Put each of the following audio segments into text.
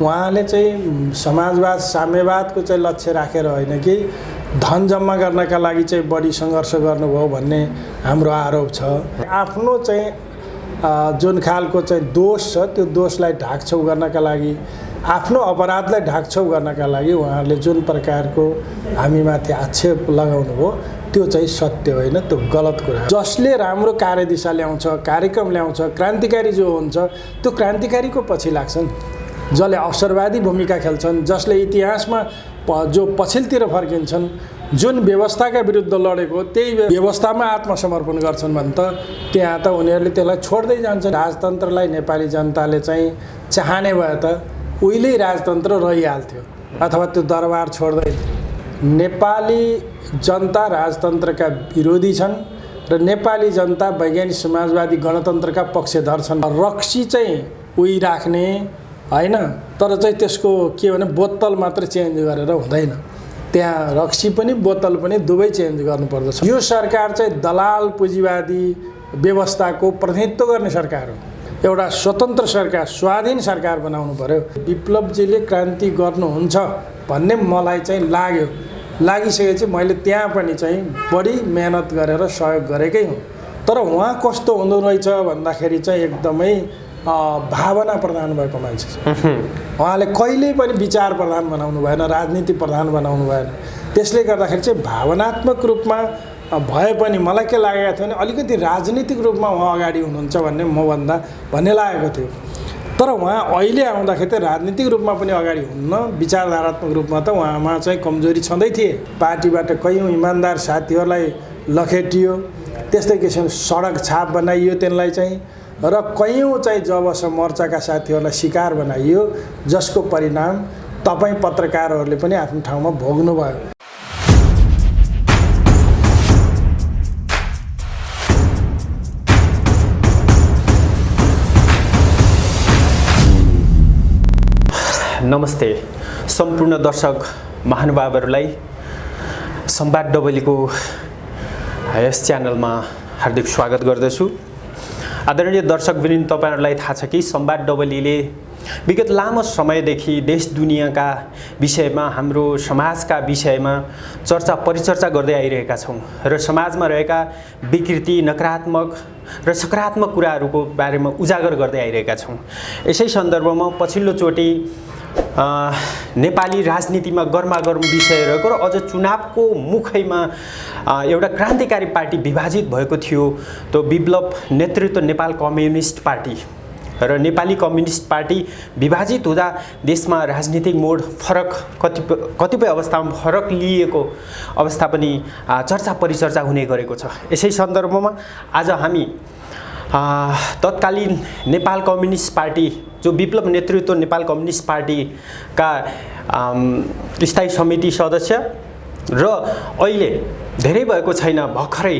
उहाँले चाहिँ समाजवाद साम्यवादको चाहिँ लक्ष्य राखेर होइन कि धन जम्मा गर्नका लागि चाहिँ बढी सङ्घर्ष गर्नुभयो भन्ने हाम्रो आरोप छ। आफ्नो चाहिँ जुन खालको चाहिँ दोष छ त्यो दोषलाई ढाकछोप गर्नका लागि, आफ्नो अपराधलाई ढाकछोप गर्नका लागि उहाँहरूले जुन प्रकारको हामीमाथि आक्षेप लगाउनु भयो त्यो चाहिँ सत्य होइन, त्यो गलत कुरा। जसले राम्रो कार्यदिशा ल्याउँछ, कार्यक्रम ल्याउँछ, क्रान्तिकारी जो हुन्छ त्यो क्रान्तिकारीको पछि लाग्छन्। जसले अवसरवादी भूमिका खेल्छन्, जसले इतिहासमा जो पछिल्तिर फर्किन्छन्, जुन व्यवस्थाका विरुद्ध लडेको त्यही व्यवस्थामा आत्मसमर्पण गर्छन् भने त त्यहाँ त उनीहरूले त्यसलाई छोड्दै जान्छन्। राजतन्त्रलाई नेपाली जनताले चाहिँ चाहने भए त उहिल्यै राजतन्त्र रहिहाल्थ्यो अथवा त्यो दरबार छोड्दै। नेपाली जनता राजतन्त्रका विरोधी छन् र नेपाली जनता वैज्ञानिक समाजवादी गणतन्त्रका पक्षधर छन्। रक्सी चाहिँ उही राख्ने होइन, तर चाहिँ त्यसको के भने बोतल मात्र चेन्ज गरेर हुँदैन। त्यहाँ रक्सी पनि बोतल पनि दुवै चेन्ज गर्नुपर्दछ। यो सरकार चाहिँ दलाल पुँजीवादी व्यवस्थाको प्रतिनिधित्व गर्ने सरकार हो। एउटा स्वतन्त्र सरकार, स्वाधीन सरकार बनाउनु पर्यो। विप्लवजीले क्रान्ति गर्नुहुन्छ भन्ने मलाई चाहिँ लागिसकेपछि मैले त्यहाँ पनि चाहिँ बढी मेहनत गरेर सहयोग गरेकै हुँ। तर उहाँ कस्तो हुँदो रहेछ भन्दाखेरि चाहिँ एकदमै भावना प्रधान भएको मान्छे छ। उहाँले कहिल्यै पनि विचार प्रधान बनाउनु भएन, राजनीति प्रधान बनाउनु भएन। त्यसले गर्दाखेरि चाहिँ भावनात्मक रूपमा भए पनि मलाई के लागेको थियो भने अलिकति राजनीतिक रूपमा उहाँ अगाडि हुनुहुन्छ भन्ने लागेको थियो। तर उहाँ अहिले आउँदाखेरि त राजनीतिक रूपमा पनि अगाडि हुन्न, विचारधारात्मक रूपमा त उहाँमा चाहिँ कमजोरी छँदै थिए। पार्टीबाट कयौँ इमान्दार साथीहरूलाई लखेटियो, त्यस्तै किसिमले सडक छाप बनाइयो त्यसलाई चाहिँ, र कयौँ चाहिँ जबसम्म मोर्चाका साथीहरूलाई शिकार बनाइयो, जसको परिणाम तपाईँ पत्रकारहरूले पनि आफ्नो ठाउँमा भोग्नुभयो। नमस्ते सम्पूर्ण दर्शक महानुभावहरूलाई, संवाद डबलीको यस च्यानलमा हार्दिक स्वागत गर्दछु। आदरणीय दर्शकवृन्द, तपाईहरुलाई थाहा छ कि संवाद डबलीले विगत लामो समयदेखि देश दुनियाँका विषयमा, हाम्रो समाजका विषयमा चर्चा परिचर्चा गर्दै आइरहेका छौँ र समाजमा रहेका विकृति, नकारात्मक र सकारात्मक कुराहरूको बारेमा उजागर गर्दै आइरहेका छौँ। यसै सन्दर्भमा पछिल्लो चोटि नेपाली राजनीतिमा गर्मागर्म विषय रहेको र अझ चुनावको मुखैमा एउटा क्रान्तिकारी पार्टी विभाजित भएको थियो। त्यो विप्लव नेतृत्व नेपाल कम्युनिस्ट पार्टी र नेपाली कम्युनिस्ट पार्टी विभाजित हुँदा देशमा राजनीतिक मोड फरक, कतिपय अवस्थामा फरक लिएको अवस्था पनि चर्चा परिचर्चा हुने गरेको छ। यसै सन्दर्भमा आज हामी तत्कालीन नेपाल कम्युनिस्ट पार्टी, जो विप्लव नेतृत्व नेपाल कम्युनिस्ट पार्टीका स्थायी समिति सदस्य र अहिले धेरै भएको छैन, भर्खरै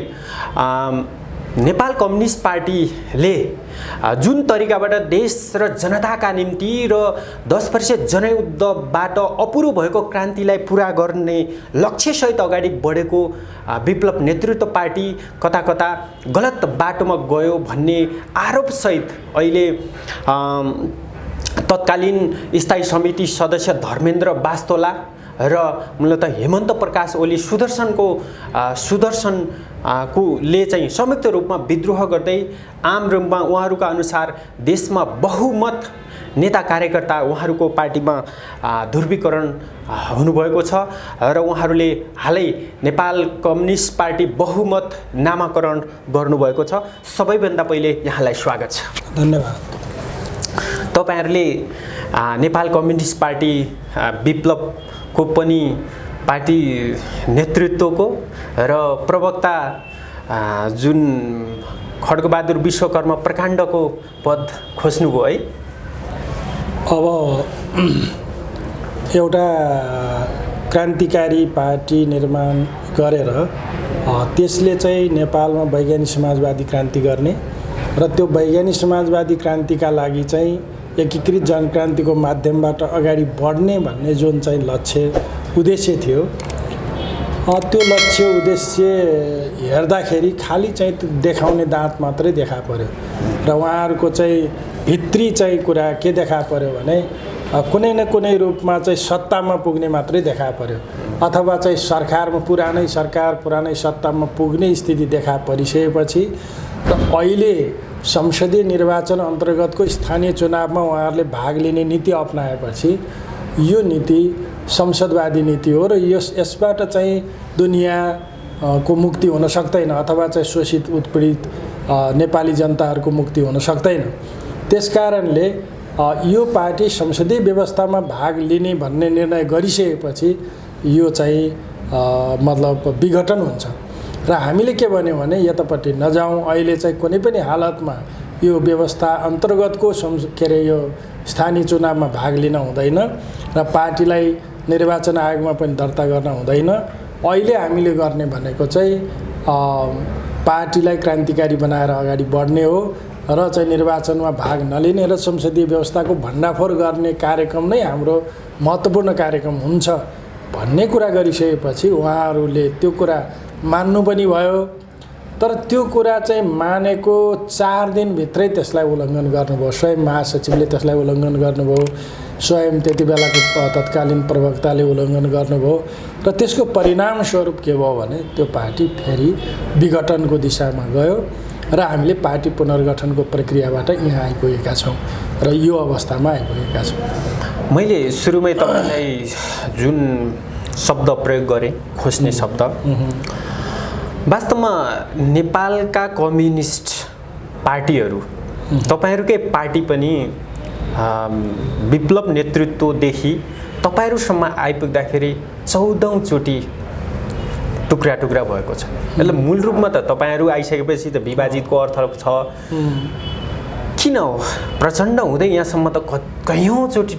नेपाल कम्युनिस्ट पार्टीले जुन तरिकाबाट देश र जनताका निम्ति र 10% जनयुद्धबाट अपुरो भएको क्रान्तिलाई पुरा गर्ने लक्ष्यसहित अगाडि बढेको विप्लव नेतृत्व पार्टी कता कता गलत बाटोमा गयो भन्ने आरोपसहित अहिले तत्कालीन स्थायी समिति सदस्य धर्मेन्द्र बास्तोला र मूलतः हेमन्त प्रकाश ओली सुदर्शनले चाहिँ संयुक्त रूपमा विद्रोह गर्दै आम रूपमा उहाँहरूका अनुसार देशमा बहुमत नेता कार्यकर्ता उहाँहरूको पार्टीमा ध्रुवीकरण हुनुभएको छ र उहाँहरूले हालै नेपाल कम्युनिस्ट पार्टी बहुमत नामाकरण गर्नुभएको छ। सबैभन्दा पहिले यहाँलाई स्वागत छ। धन्यवाद। तपाईहरुले नेपाल कम्युनिस्ट पार्टी विप्लवको पनि पार्टी नेतृत्वको र प्रवक्ता जुन खड्गबहादुर विश्वकर्मा प्रकाण्डको पद खोज्नुभयो है। अब एउटा क्रान्तिकारी पार्टी निर्माण गरेर त्यसले चाहिँ नेपालमा वैज्ञानिक समाजवादी क्रान्ति गर्ने र त्यो वैज्ञानिक समाजवादी क्रान्तिका लागि चाहिँ एकीकृत जनक्रान्तिको माध्यमबाट अगाडि बढ्ने भन्ने जुन चाहिँ लक्ष्य उद्देश्य थियो, त्यो लक्ष्य उद्देश्य हेर्दाखेरि खाली चाहिँ देखाउने दाँत मात्रै देखा पर्यो र उहाँहरूको चाहिँ भित्री चाहिँ कुरा के देखा पर्यो भने कुनै न कुनै रूपमा चाहिँ सत्तामा पुग्ने मात्रै देखा पर्यो अथवा चाहिँ सरकारमा पुरानै सत्तामा पुग्ने स्थिति देखा परिसकेपछि र अहिले संसदीय निर्वाचन अन्तर्गतको स्थानीय चुनावमा उहाँहरूले भाग लिने नीति अपनाएपछि यो नीति संसदवादी नीति हो र यसबाट चाहिँ दुनियाँको मुक्ति हुन सक्दैन अथवा चाहिँ शोषित उत्पीडित नेपाली जनताहरूको मुक्ति हुन सक्दैन। त्यसकारणले यो पार्टी संसदीय व्यवस्थामा भाग लिने भन्ने निर्णय गरिसकेपछि यो चाहिँ मतलब विघटन हुन्छ र हामीले के भन्यौँ भने यतापट्टि नजाउँ, अहिले चाहिँ कुनै पनि हालतमा यो व्यवस्था अन्तर्गतको यो स्थानीय चुनावमा भाग लिन हुँदैन र पार्टीलाई निर्वाचन आयोगमा पनि दर्ता गर्न हुँदैन। अहिले हामीले गर्ने भनेको चाहिँ पार्टीलाई क्रान्तिकारी बनाएर अगाडि बढ्ने हो र चाहिँ निर्वाचनमा भाग नलिने र संसदीय व्यवस्थाको भण्डाफोर गर्ने कार्यक्रम नै हाम्रो महत्त्वपूर्ण कार्यक्रम हुन्छ भन्ने कुरा गरिसकेपछि उहाँहरूले त्यो कुरा मान्नु पनि भयो। तर त्यो कुरा चाहिँ मानेको 4 दिनभित्रै त्यसलाई उल्लङ्घन गर्नुभयो। स्वयं महासचिवले त्यसलाई उल्लङ्घन गर्नुभयो, स्वयं त्यति बेलाको तत्कालीन प्रवक्ताले उल्लङ्घन गर्नुभयो र त्यसको परिणामस्वरूप के भयो भने त्यो पार्टी फेरि विघटनको दिशामा गयो र हामीले पार्टी पुनर्गठनको प्रक्रियाबाट यहाँ आइपुगेका छौँ र यो अवस्थामा आइपुगेका छौँ। मैले सुरुमै तपाईँलाई जुन शब्द प्रयोग गरेँ, खोज्ने शब्द, वास्तवमा नेपालका कम्युनिस्ट पार्टीहरू, तपाईँहरूकै पार्टी पनि विप्लव नेतृत्वदेखि तपाईँहरूसम्म आइपुग्दाखेरि 14औं चोटि टुक्रा टुक्रा भएको छ। मतलब मूल रूपमा त तपाईँहरू आइसकेपछि त विभाजितको अर्थ छ। किन हो प्रचण्ड हुँदै यहाँसम्म त कयौँचोटि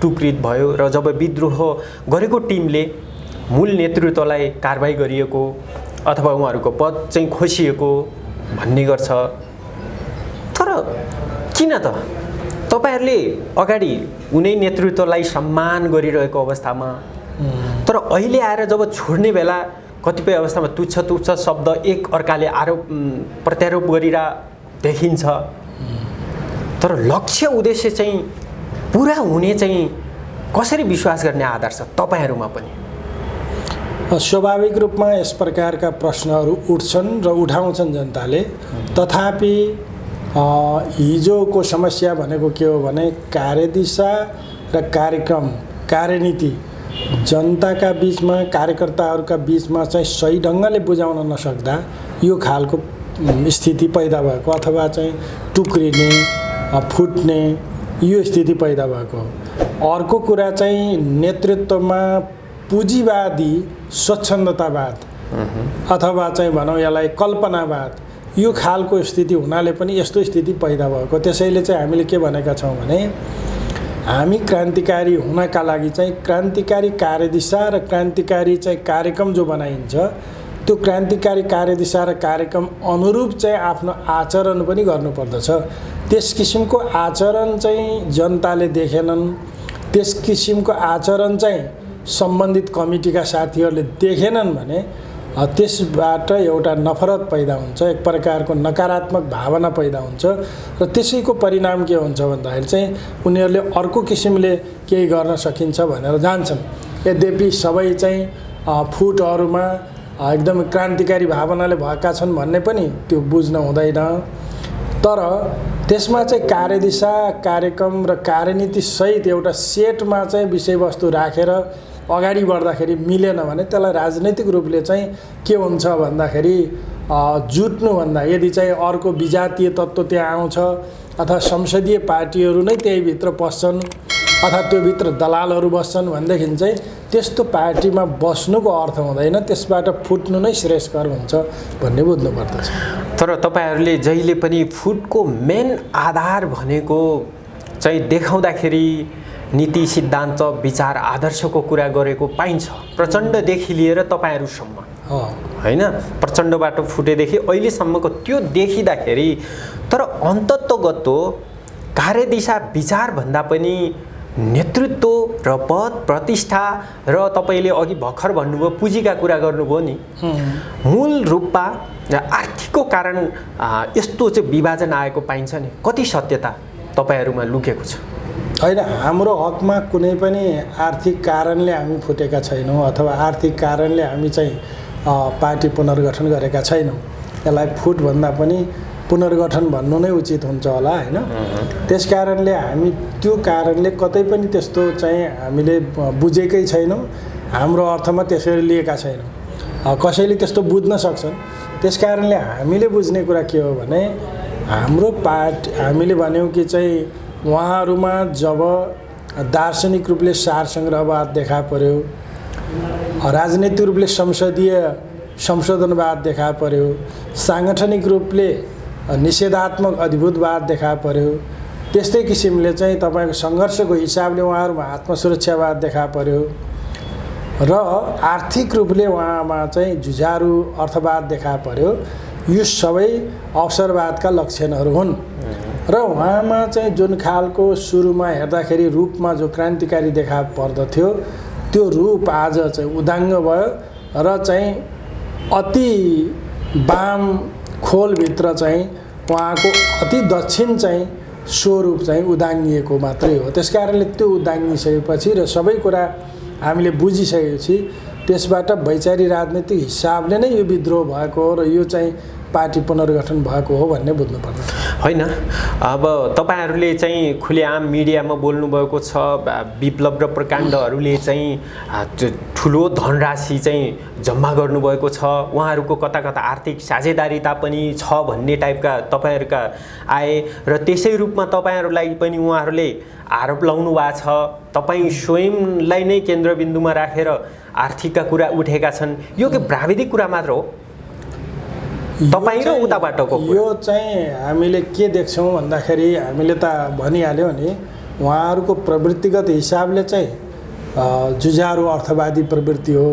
टुक्रित भयो र जब विद्रोह गरेको टिमले मूल नेतृत्वलाई कारबाही गरिएको अथवा उहाँहरूको पद चाहिँ खोसिएको भन्ने गर्छ। तर किन त तपाईँहरूले अगाडि उनै नेतृत्वलाई सम्मान गरिरहेको अवस्थामा तर अहिले आएर जब छोड्ने बेला कतिपय अवस्थामा तुच्छ तुच्छ शब्द एक अर्काले आरोप प्रत्यारोप गरिरा देखिन्छ। तर लक्ष्य उद्देश्य चाहिँ पुरा हुने चाहिँ कसरी विश्वास गर्ने आधार छ तपाईँहरूमा पनि? स्वाभाविक रूपमा यस प्रकारका प्रश्नहरू उठ्छन् र उठाउँछन् जनताले। तथापि हिजोको समस्या भनेको के हो भने कार्यदिशा र कार्यक्रम कार्यनीति जनताका बीचमा कार्यकर्ताहरूका बीचमा चाहिँ सही ढङ्गले बुझाउन नसक्दा यो खालको स्थिति पैदा भएको अथवा चाहिँ टुक्रिने फुट्ने यो स्थिति पैदा भएको। अर्को कुरा चाहिँ नेतृत्वमा पुँजीवादी स्वच्छन्दतावाद अथवा चाहिँ भनौँ यसलाई कल्पनावाद यो खालको स्थिति हुनाले पनि यस्तो स्थिति पैदा भएको। त्यसैले चाहिँ हामीले के भनेका छौँ भने हामी क्रान्तिकारी हुनका लागि चाहिँ क्रान्तिकारी कार्यदिशा र क्रान्तिकारी चाहिँ कार्यक्रम जो बनाइन्छ त्यो क्रान्तिकारी कार्यदिशा र कार्यक्रम अनुरूप चाहिँ आफ्नो आचरण पनि गर्नुपर्दछ। त्यस किसिमको आचरण चाहिँ जनताले देखेनन्, त्यस किसिमको आचरण चाहिँ सम्बन्धित कमिटीका साथीहरूले देखेनन् भने त्यसबाट एउटा नफरत पैदा हुन्छ, एक प्रकारको नकारात्मक भावना पैदा हुन्छ र त्यसैको परिणाम के हुन्छ भन्दाखेरि चाहिँ उनीहरूले अर्को किसिमले केही गर्न सकिन्छ भनेर जान्छन्। यद्यपि सबै चाहिँ फुटहरूमा एकदम क्रान्तिकारी भावनाले भएका छन् भन्ने पनि त्यो बुझ्न हुँदैन। तर त्यसमा चाहिँ कार्यदिशा कार्यक्रम र कार्यनीति सहित एउटा सेटमा चाहिँ विषयवस्तु राखेर अगाडि बढ्दाखेरि मिलेन भने त्यसलाई राजनैतिक रूपले चाहिँ के हुन्छ भन्दाखेरि जुट्नुभन्दा यदि चाहिँ अर्को विजातीय तत्त्व त्यहाँ आउँछ अथवा संसदीय पार्टीहरू नै त्यही भित्र पस्छन् अथवा त्यो भित्र दलालहरू बस्छन् भनेदेखि चाहिँ त्यस्तो पार्टीमा बस्नुको अर्थ हुँदैन, त्यसबाट फुट्नु नै श्रेयस्कर हुन्छ भन्ने बुझ्नुपर्दछ। तर तपाईँहरूले जहिले पनि फुटको मेन आधार भनेको चाहिँ देखाउँदाखेरि नीति सिद्धान्त विचार आदर्शको कुरा गरेको पाइन्छ, प्रचण्डदेखि लिएर तपाईँहरूसम्म होइन, प्रचण्डबाट फुटेदेखि अहिलेसम्मको त्यो देखिँदाखेरि तर अन्ततोगत कार्यदिशा विचारभन्दा पनि नेतृत्व र पद प्रतिष्ठा र तपाईँले अघि भर्खर भन्नुभयो पुँजीका कुरा गर्नुभयो नि, मूल रूपमा आर्थिकको कारण यस्तो चाहिँ विभाजन आएको पाइन्छ नि, कति सत्यता तपाईँहरूमा लुकेको छ? होइन, हाम्रो हकमा कुनै पनि आर्थिक कारणले हामी फुटेका छैनौँ अथवा आर्थिक कारणले हामी चाहिँ पार्टी पुनर्गठन गरेका छैनौँ। यसलाई फुटभन्दा पनि पुनर्गठन भन्नु नै उचित हुन्छ होला होइन। त्यस कारणले हामी त्यो कारणले कतै पनि त्यस्तो चाहिँ हामीले बुझेकै छैनौँ, हाम्रो अर्थमा त्यसरी लिएका छैनौँ। कसैले त्यस्तो बुझ्न सक्छन्। त्यस कारणले हामीले बुझ्ने कुरा के हो भने हाम्रो हामीले भन्यौँ कि चाहिँ उहाँहरूमा जब दार्शनिक रूपले सार सङ्ग्रहवाद देखा पर्यो, राजनीतिक रूपले संसदीय संशोधनवाद देखा पर्यो, साङ्गठनिक रूपले निषेधात्मक अधिभूतवाद देखा पर्यो, त्यस्तै किसिमले चाहिँ तपाईँको सङ्घर्षको हिसाबले उहाँहरूमा आत्मसुरक्षावाद देखा पर्यो र आर्थिक रूपले उहाँमा चाहिँ जुझारु अर्थवाद देखा पर्यो। यो सबै अवसरवादका लक्षणहरू हुन् र उहाँमा चाहिँ जुन खालको सुरुमा हेर्दाखेरि रूपमा जो क्रान्तिकारी देखा पर्दथ्यो त्यो रूप आज चाहिँ उदाङ्ग भयो र चाहिँ अति वाम खोलभित्र चाहिँ उहाँको अति दक्षिण चाहिँ स्वरूप चाहिँ उदाङ्गिएको मात्रै हो। त्यस कारणले त्यो उदाङ्गिसकेपछि र सबै कुरा हामीले बुझिसकेपछि त्यसबाट वैचारिक राजनीतिक हिसाबले नै यो विद्रोह भएको हो र यो चाहिँ पार्टी पुनर्गठन भएको हो भन्ने बुझ्नुपर्छ। होइन, अब तपाईँहरूले चाहिँ खुलेआम मिडियामा बोल्नुभएको छ, विप्लव र प्रकाण्डहरूले चाहिँ ठुलो धनराशि चाहिँ जम्मा गर्नुभएको छ, उहाँहरूको कता कता आर्थिक साझेदारीता पनि छ भन्ने टाइपका तपाईँहरूका आए र त्यसै रूपमा तपाईँहरूलाई पनि उहाँहरूले आरोप लाउनु भएको छ। तपाईँ स्वयंलाई नै केन्द्रबिन्दुमा राखेर आर्थिकका कुरा उठेका छन्। यो के प्राविधिक कुरा मात्र हो? तपाईँ र उताबाटको यो चाहिँ हामीले के देख्छौँ भन्दाखेरि हामीले त भनिहाल्यौँ नि, उहाँहरूको प्रवृत्तिगत हिसाबले चाहिँ जुझारु अर्थवादी प्रवृत्ति हो।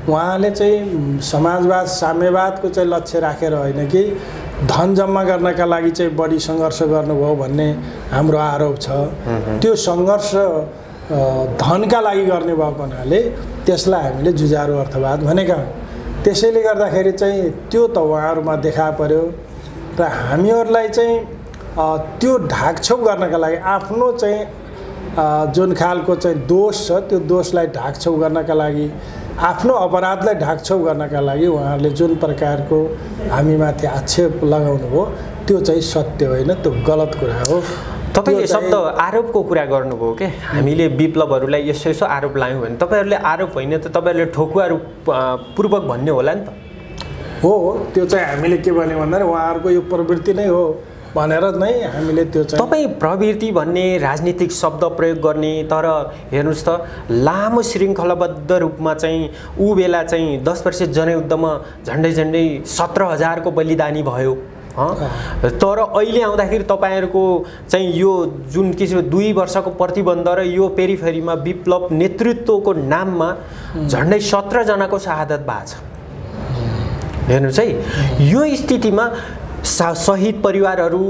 उहाँले चाहिँ समाजवाद साम्यवादको चाहिँ लक्ष्य राखेर होइन कि धन जम्मा गर्नका लागि चाहिँ बढी सङ्घर्ष गर्नुभयो भन्ने हाम्रो आरोप छ। त्यो सङ्घर्ष धनका लागि गर्ने भएको हुनाले त्यसलाई हामीले जुझारु अर्थवाद भनेका हौँ। त्यसैले गर्दाखेरि चाहिँ त्यो त उहाँहरूमा देखा पर्यो र हामीहरूलाई चाहिँ त्यो ढाकछोप गर्नका लागि आफ्नो चाहिँ जुन खालको चाहिँ दोष छ त्यो दोषलाई ढाकछोप गर्नका लागि, आफ्नो अपराधलाई ढाकछोप गर्नका लागि उहाँहरूले जुन प्रकारको हामीमाथि आक्षेप लगाउनु हो त्यो चाहिँ सत्य होइन, त्यो गलत कुरा हो। तपाईँले शब्द आरोपको कुरा गर्नुभयो के, हामीले विप्लवहरूलाई यसो यसो आरोप लायौँ भने तपाईँहरूले आरोप होइन त तपाईँहरूले ठोकुवा पूर्वक भन्ने होला नि त। हो, त्यो चाहिँ हामीले के भन्यो भन्दा उहाँहरूको यो प्रवृत्ति नै हो भनेर नै हामीले त्यो चाहिँ तपाईँ प्रवृत्ति भन्ने राजनीतिक शब्द प्रयोग गर्ने, तर हेर्नुहोस् त लामो श्रृङ्खलाबद्ध रूपमा चाहिँ ऊ बेला चाहिँ 10 वर्ष जनयुद्धमा झन्डै 17,000को बलिदानी भयो। तर अहिले आउँदाखेरि तपाईँहरूको चाहिँ यो जुन किसिम 2 वर्षको प्रतिबन्ध र यो पेरिफेरीमा विप्लव नेतृत्वको नाममा झन्डै 17 जनाको शहादत भएको छ। हेर्नुहोस् है, यो स्थितिमा शहीद परिवारहरू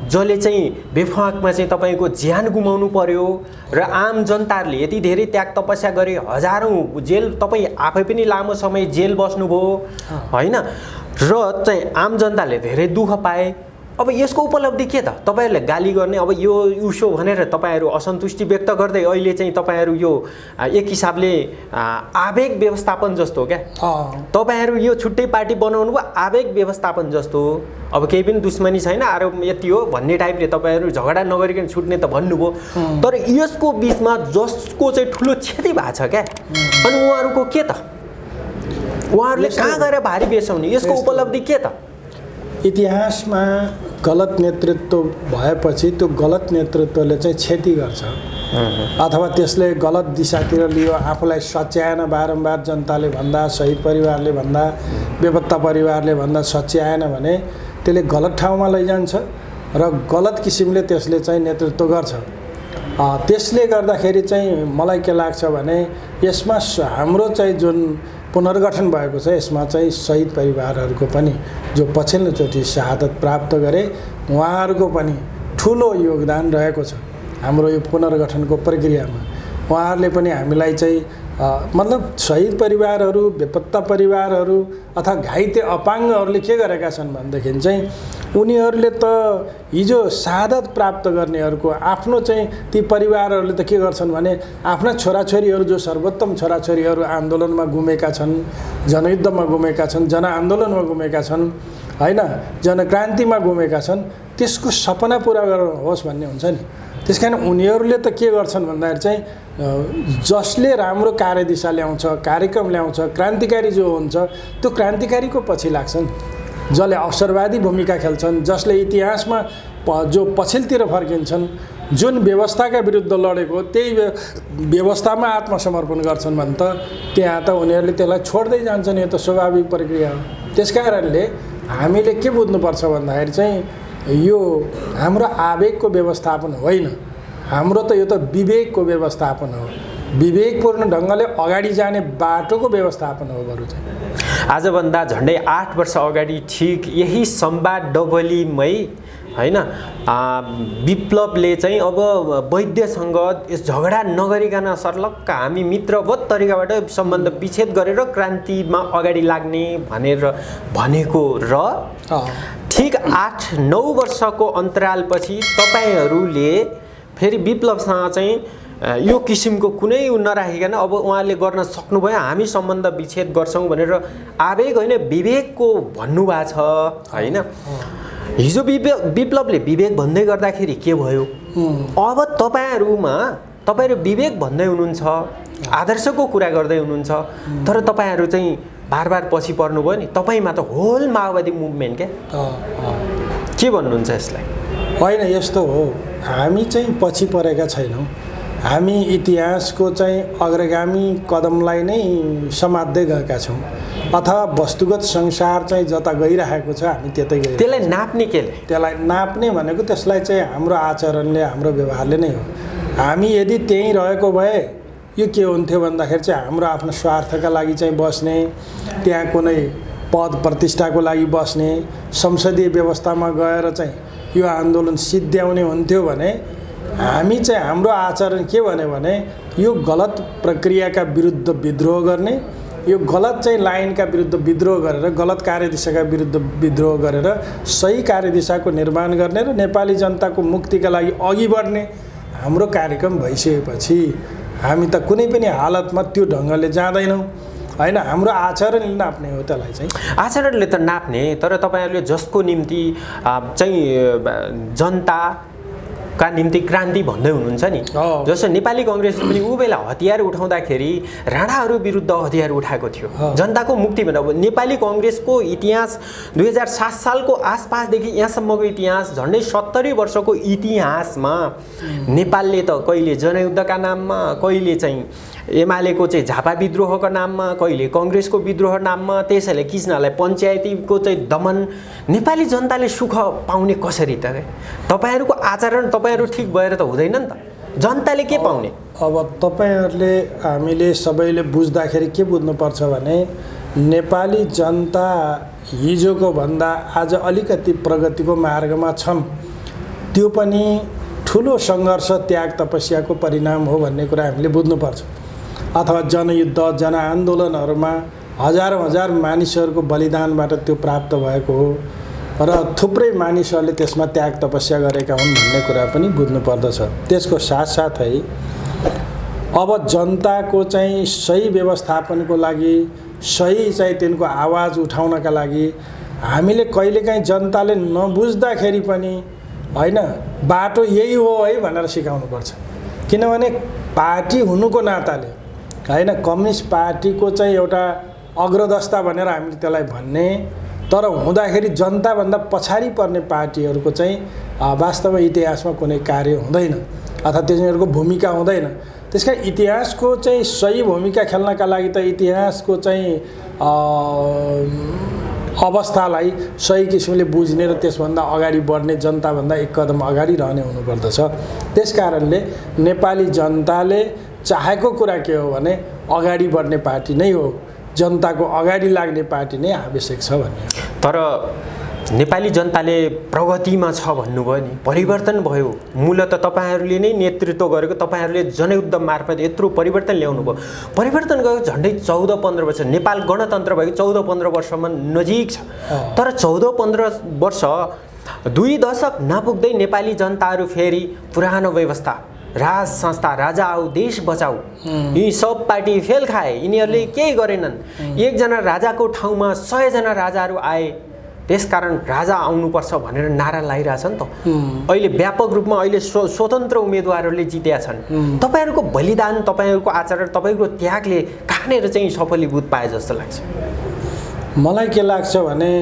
जसले चाहिँ बेफाकमा चाहिँ तपाईँको ज्यान गुमाउनु पर्यो र आम जनताहरूले यति धेरै त्याग तपस्या गरे, हजारौँ जेल, तपाईँ आफै पनि लामो समय जेल बस्नुभयो होइन, र चाहिँ आम जनताले धेरै दुःख पाए। अब यसको उपलब्धि के त? तपाईँहरूले गाली गर्ने, अब यो उसो भनेर तपाईँहरू असन्तुष्टि व्यक्त गर्दै अहिले चाहिँ तपाईँहरू यो एक हिसाबले आवेग व्यवस्थापन जस्तो हो क्या, तपाईँहरू यो छुट्टै पार्टी बनाउनु भयो आवेग व्यवस्थापन जस्तो। अब केही पनि दुश्मनी छैन, आरोप यति हो भन्ने टाइपले तपाईँहरू झगडा नगरिकन छुट्ने त भन्नुभयो, तर यसको बिचमा जसको चाहिँ ठुलो क्षति भएको छ क्या, अनि उहाँहरूको के त? उहाँहरूले कहाँ गएर भारी बेसाउने? यसको उपलब्धि के त? इतिहासमा गलत नेतृत्व भएपछि त्यो गलत नेतृत्वले चाहिँ क्षति गर्छ अथवा त्यसले गलत दिशातिर लियो, आफूलाई सच्याएन, बारम्बार जनताले भन्दा, शहीद परिवारले भन्दा, बेपत्ता परिवारले भन्दा सच्याएन भने त्यसले गलत ठाउँमा लैजान्छ र गलत किसिमले त्यसले चाहिँ नेतृत्व गर्छ। त्यसले गर्दाखेरि चाहिँ मलाई के लाग्छ भने यसमा हाम्रो चाहिँ जुन पुनर्गठन भएको छ यसमा चाहिँ शहीद परिवारहरूको पनि जो पछिल्लोचोटि शहादत प्राप्त गरे उहाँहरूको पनि ठुलो योगदान रहेको छ हाम्रो यो पुनर्गठनको प्रक्रियामा। उहाँहरूले पनि हामीलाई चाहिँ मतलब शहीद परिवारहरू, बेपत्ता परिवारहरू अथवा घाइते अपाङ्गहरूले के गरेका छन् भनेदेखि चाहिँ उनीहरूले त हिजो शहादत प्राप्त गर्नेहरूको आफ्नो चाहिँ ती परिवारहरूले त के गर्छन् भने आफ्ना छोराछोरीहरू जो सर्वोत्तम छोराछोरीहरू आन्दोलनमा गुमेका छन्, जनयुद्धमा गुमेका छन्, जनआन्दोलनमा गुमेका छन्, होइन, जनक्रान्तिमा गुमेका छन्, त्यसको सपना पुरा गर्नुहोस् भन्ने हुन्छ नि। त्यस कारण उनीहरूले त के गर्छन् भन्दाखेरि चाहिँ जसले राम्रो कार्यदिशा ल्याउँछ, कार्यक्रम ल्याउँछ, क्रान्तिकारी जो हुन्छ त्यो क्रान्तिकारीको पछि लाग्छन्। जसले अवसरवादी भूमिका खेल्छन्, जसले इतिहासमा जो पछिल्तिर फर्किन्छन्, जुन व्यवस्थाका विरुद्ध लडेको त्यही व्यवस्थामा आत्मसमर्पण गर्छन् भने त त्यहाँ त उनीहरूले त्यसलाई छोड्दै जान्छन्। यो त स्वाभाविक प्रक्रिया हो। त्यस कारणले हामीले के बुझ्नुपर्छ भन्दाखेरि चाहिँ यो हाम्रो आवेगको व्यवस्थापन होइन, हाम्रो त यो त विवेकको व्यवस्थापन हो। विवेकपूर्ण ढङ्गले अगाडि जाने बाटोको व्यवस्थापन हो बरु चाहिँ। आजभन्दा झन्डै 8 वर्ष अगाडि ठिक यही संवाद डबलीमै होइन विप्लवले चाहिँ अब वैद्यसँग यस झगडा नगरिकन सर्लक्क हामी मित्रवत तरिकाबाट सम्बन्ध विच्छेद गरेर क्रान्तिमा अगाडि लाग्ने भनेर भनेको र ठिक 8-9 वर्षको अन्तरालपछि तपाईँहरूले फेरि विप्लवसँग चाहिँ यो किसिमको कुनै नराखिकन अब उहाँले गर्न सक्नुभयो, हामी सम्बन्ध विच्छेद गर्छौँ भनेर आवेग होइन विवेकको भन्नुभएको छ होइन। हिजो विप्लवले विवेक भन्दै गर्दाखेरि के भयो, अब तपाईँहरू विवेक भन्दै हुनुहुन्छ, आदर्शको कुरा गर्दै हुनुहुन्छ, तर तपाईँहरू चाहिँ बार बार पछि पर्नुभयो नि। तपाईँमा त होल माओवादी मुभमेन्ट के भन्नुहुन्छ यसलाई? होइन, यस्तो हो, हामी चाहिँ पछि परेका छैनौँ। हामी इतिहासको चाहिँ अग्रगामी कदमलाई नै समात्दै गएका छौँ, अथवा वस्तुगत संसार चाहिँ जता गइरहेको छ हामी त्यतै गइरहेको। त्यसलाई नाप्ने केले? त्यसलाई नाप्ने भनेको त्यसलाई चाहिँ हाम्रो आचरणले, हाम्रो व्यवहारले नै हो। हामी यदि त्यहीँ रहेको भए यो के हुन्थ्यो भन्दाखेरि चाहिँ हाम्रो आफ्नो स्वार्थका लागि चाहिँ बस्ने, त्यहाँ कुनै पद प्रतिष्ठाको लागि बस्ने, संसदीय व्यवस्थामा गएर चाहिँ यो आन्दोलन सिद्ध्याउने हुन्थ्यो भने हामी चाहिँ हाम्रो आचरण के भन्यो भने यो गलत प्रक्रियाका विरुद्ध विद्रोह गर्ने, यो गलत चाहिँ लाइनका विरुद्ध विद्रोह गरेर, गलत कार्यदिशाका विरुद्ध विद्रोह गरेर सही कार्यदिशाको निर्माण गर्ने र नेपाली जनताको मुक्तिका लागि अघि बढ्ने हाम्रो कार्यक्रम भइसकेपछि हामी त कुनै पनि हालतमा त्यो ढङ्गले जाँदैनौँ होइन। हाम्रो आचरणले नाप्ने हो त्यसलाई चाहिँ। आचरणले त नाप्ने, तर तपाईँहरूले जसको निम्ति चाहिँ जनताका निम्ति क्रान्ति भन्दै हुनुहुन्छ नि, जस्तो नेपाली कङ्ग्रेसले पनि ऊ बेला हतियार उठाउँदाखेरि राणाहरू विरुद्ध हतियार उठाएको थियो जनताको मुक्ति भनेर। अब नेपाली कङ्ग्रेसको इतिहास 2007 सालको आसपासदेखि यहाँसम्मको इतिहास, झन्डै 70 वर्षको इतिहासमा नेपालले त कहिले जनयुद्धका नाममा, कहिले चाहिँ एमालेको चाहिँ झापा विद्रोहको नाममा, कहिले कङ्ग्रेसको विद्रोह नाममा, त्यसैले किच्नलाई पञ्चायतीको चाहिँ दमन, नेपाली जनताले सुख पाउने कसरी त? तपाईँहरूको आचरण तपाईँहरू ठिक भएर त हुँदैन नि त, जनताले के पाउने? अब तपाईँहरूले हामीले सबैले बुझ्दाखेरि के बुझ्नुपर्छ भने नेपाली जनता हिजोको भन्दा आज अलिकति प्रगतिको मार्गमा छन्। त्यो पनि ठुलो सङ्घर्ष, त्याग, तपस्याको परिणाम हो भन्ने कुरा हामीले बुझ्नुपर्छ। अथवा जनयुद्ध, जनआन्दोलनहरूमा हजार मानिसहरूको बलिदानबाट त्यो प्राप्त भएको हो र थुप्रै मानिसहरूले त्यसमा त्याग तपस्या गरेका हुन् भन्ने कुरा पनि बुझ्नुपर्दछ। त्यसको साथसाथै अब जनताको चाहिँ सही व्यवस्थापनको लागि, सही चाहिँ तिनको आवाज उठाउनका लागि हामीले कहिलेकाहीँ जनताले नबुझ्दाखेरि पनि होइन बाटो यही हो है भनेर सिकाउनुपर्छ। किनभने पार्टी हुनुको नाताले होइन, कम्युनिस्ट पार्टीको चाहिँ एउटा अग्रदस्ता भनेर हामीले त्यसलाई भन्ने, तर हुँदाखेरि जनताभन्दा पछाडि पर्ने पार्टीहरूको चाहिँ वास्तवमा इतिहासमा कुनै कार्य हुँदैन अथवा तिनीहरूको भूमिका हुँदैन। त्यसकारण इतिहासको चाहिँ सही भूमिका खेल्नका लागि त इतिहासको चाहिँ अवस्थालाई सही किसिमले बुझ्ने र त्यसभन्दा अगाडि बढ्ने, जनताभन्दा एक कदम अगाडि रहने हुनुपर्दछ। त्यस कारणले नेपाली जनताले चाहेको कुरा के हो भने अगाडि बढ्ने पार्टी नै हो, जनताको अगाडि लाग्ने पार्टी नै आवश्यक छ भन्ने। तर नेपाली जनताले प्रगतिमा छ भन्नुभयो नि, परिवर्तन भयो। मूलत तपाईँहरूले नै नेतृत्व गरेको, तपाईँहरूले जनयुद्ध मार्फत यत्रो परिवर्तन ल्याउनु भयो। परिवर्तन गएको झन्डै 14-15 वर्ष, नेपाल गणतन्त्र भएको 14-15 वर्षमा नजिक छ। तर 14-15 वर्ष 2 दशक नपुग्दै नेपाली जनताहरू फेरि पुरानो व्यवस्था राज संस्था राजा आऊ देश बचाऊ यी सब पार्टी फेल खाए। यिनीहरूले केही गरेनन्। एकजना राजाको ठाउँमा 100 जना राजाहरू आए। त्यसकारण राजा आउनुपर्छ भनेर नारा लगाइरहेछ नि त। अहिले व्यापक रूपमा अहिले स्वतन्त्र उम्मेदवारहरूले जितेका छन्। तपाईँहरूको बलिदान, तपाईँहरूको आचरण, तपाईँको त्यागले कहाँनिर चाहिँ सफलीभूत पाए जस्तो लाग्छ? मलाई के लाग्छ भने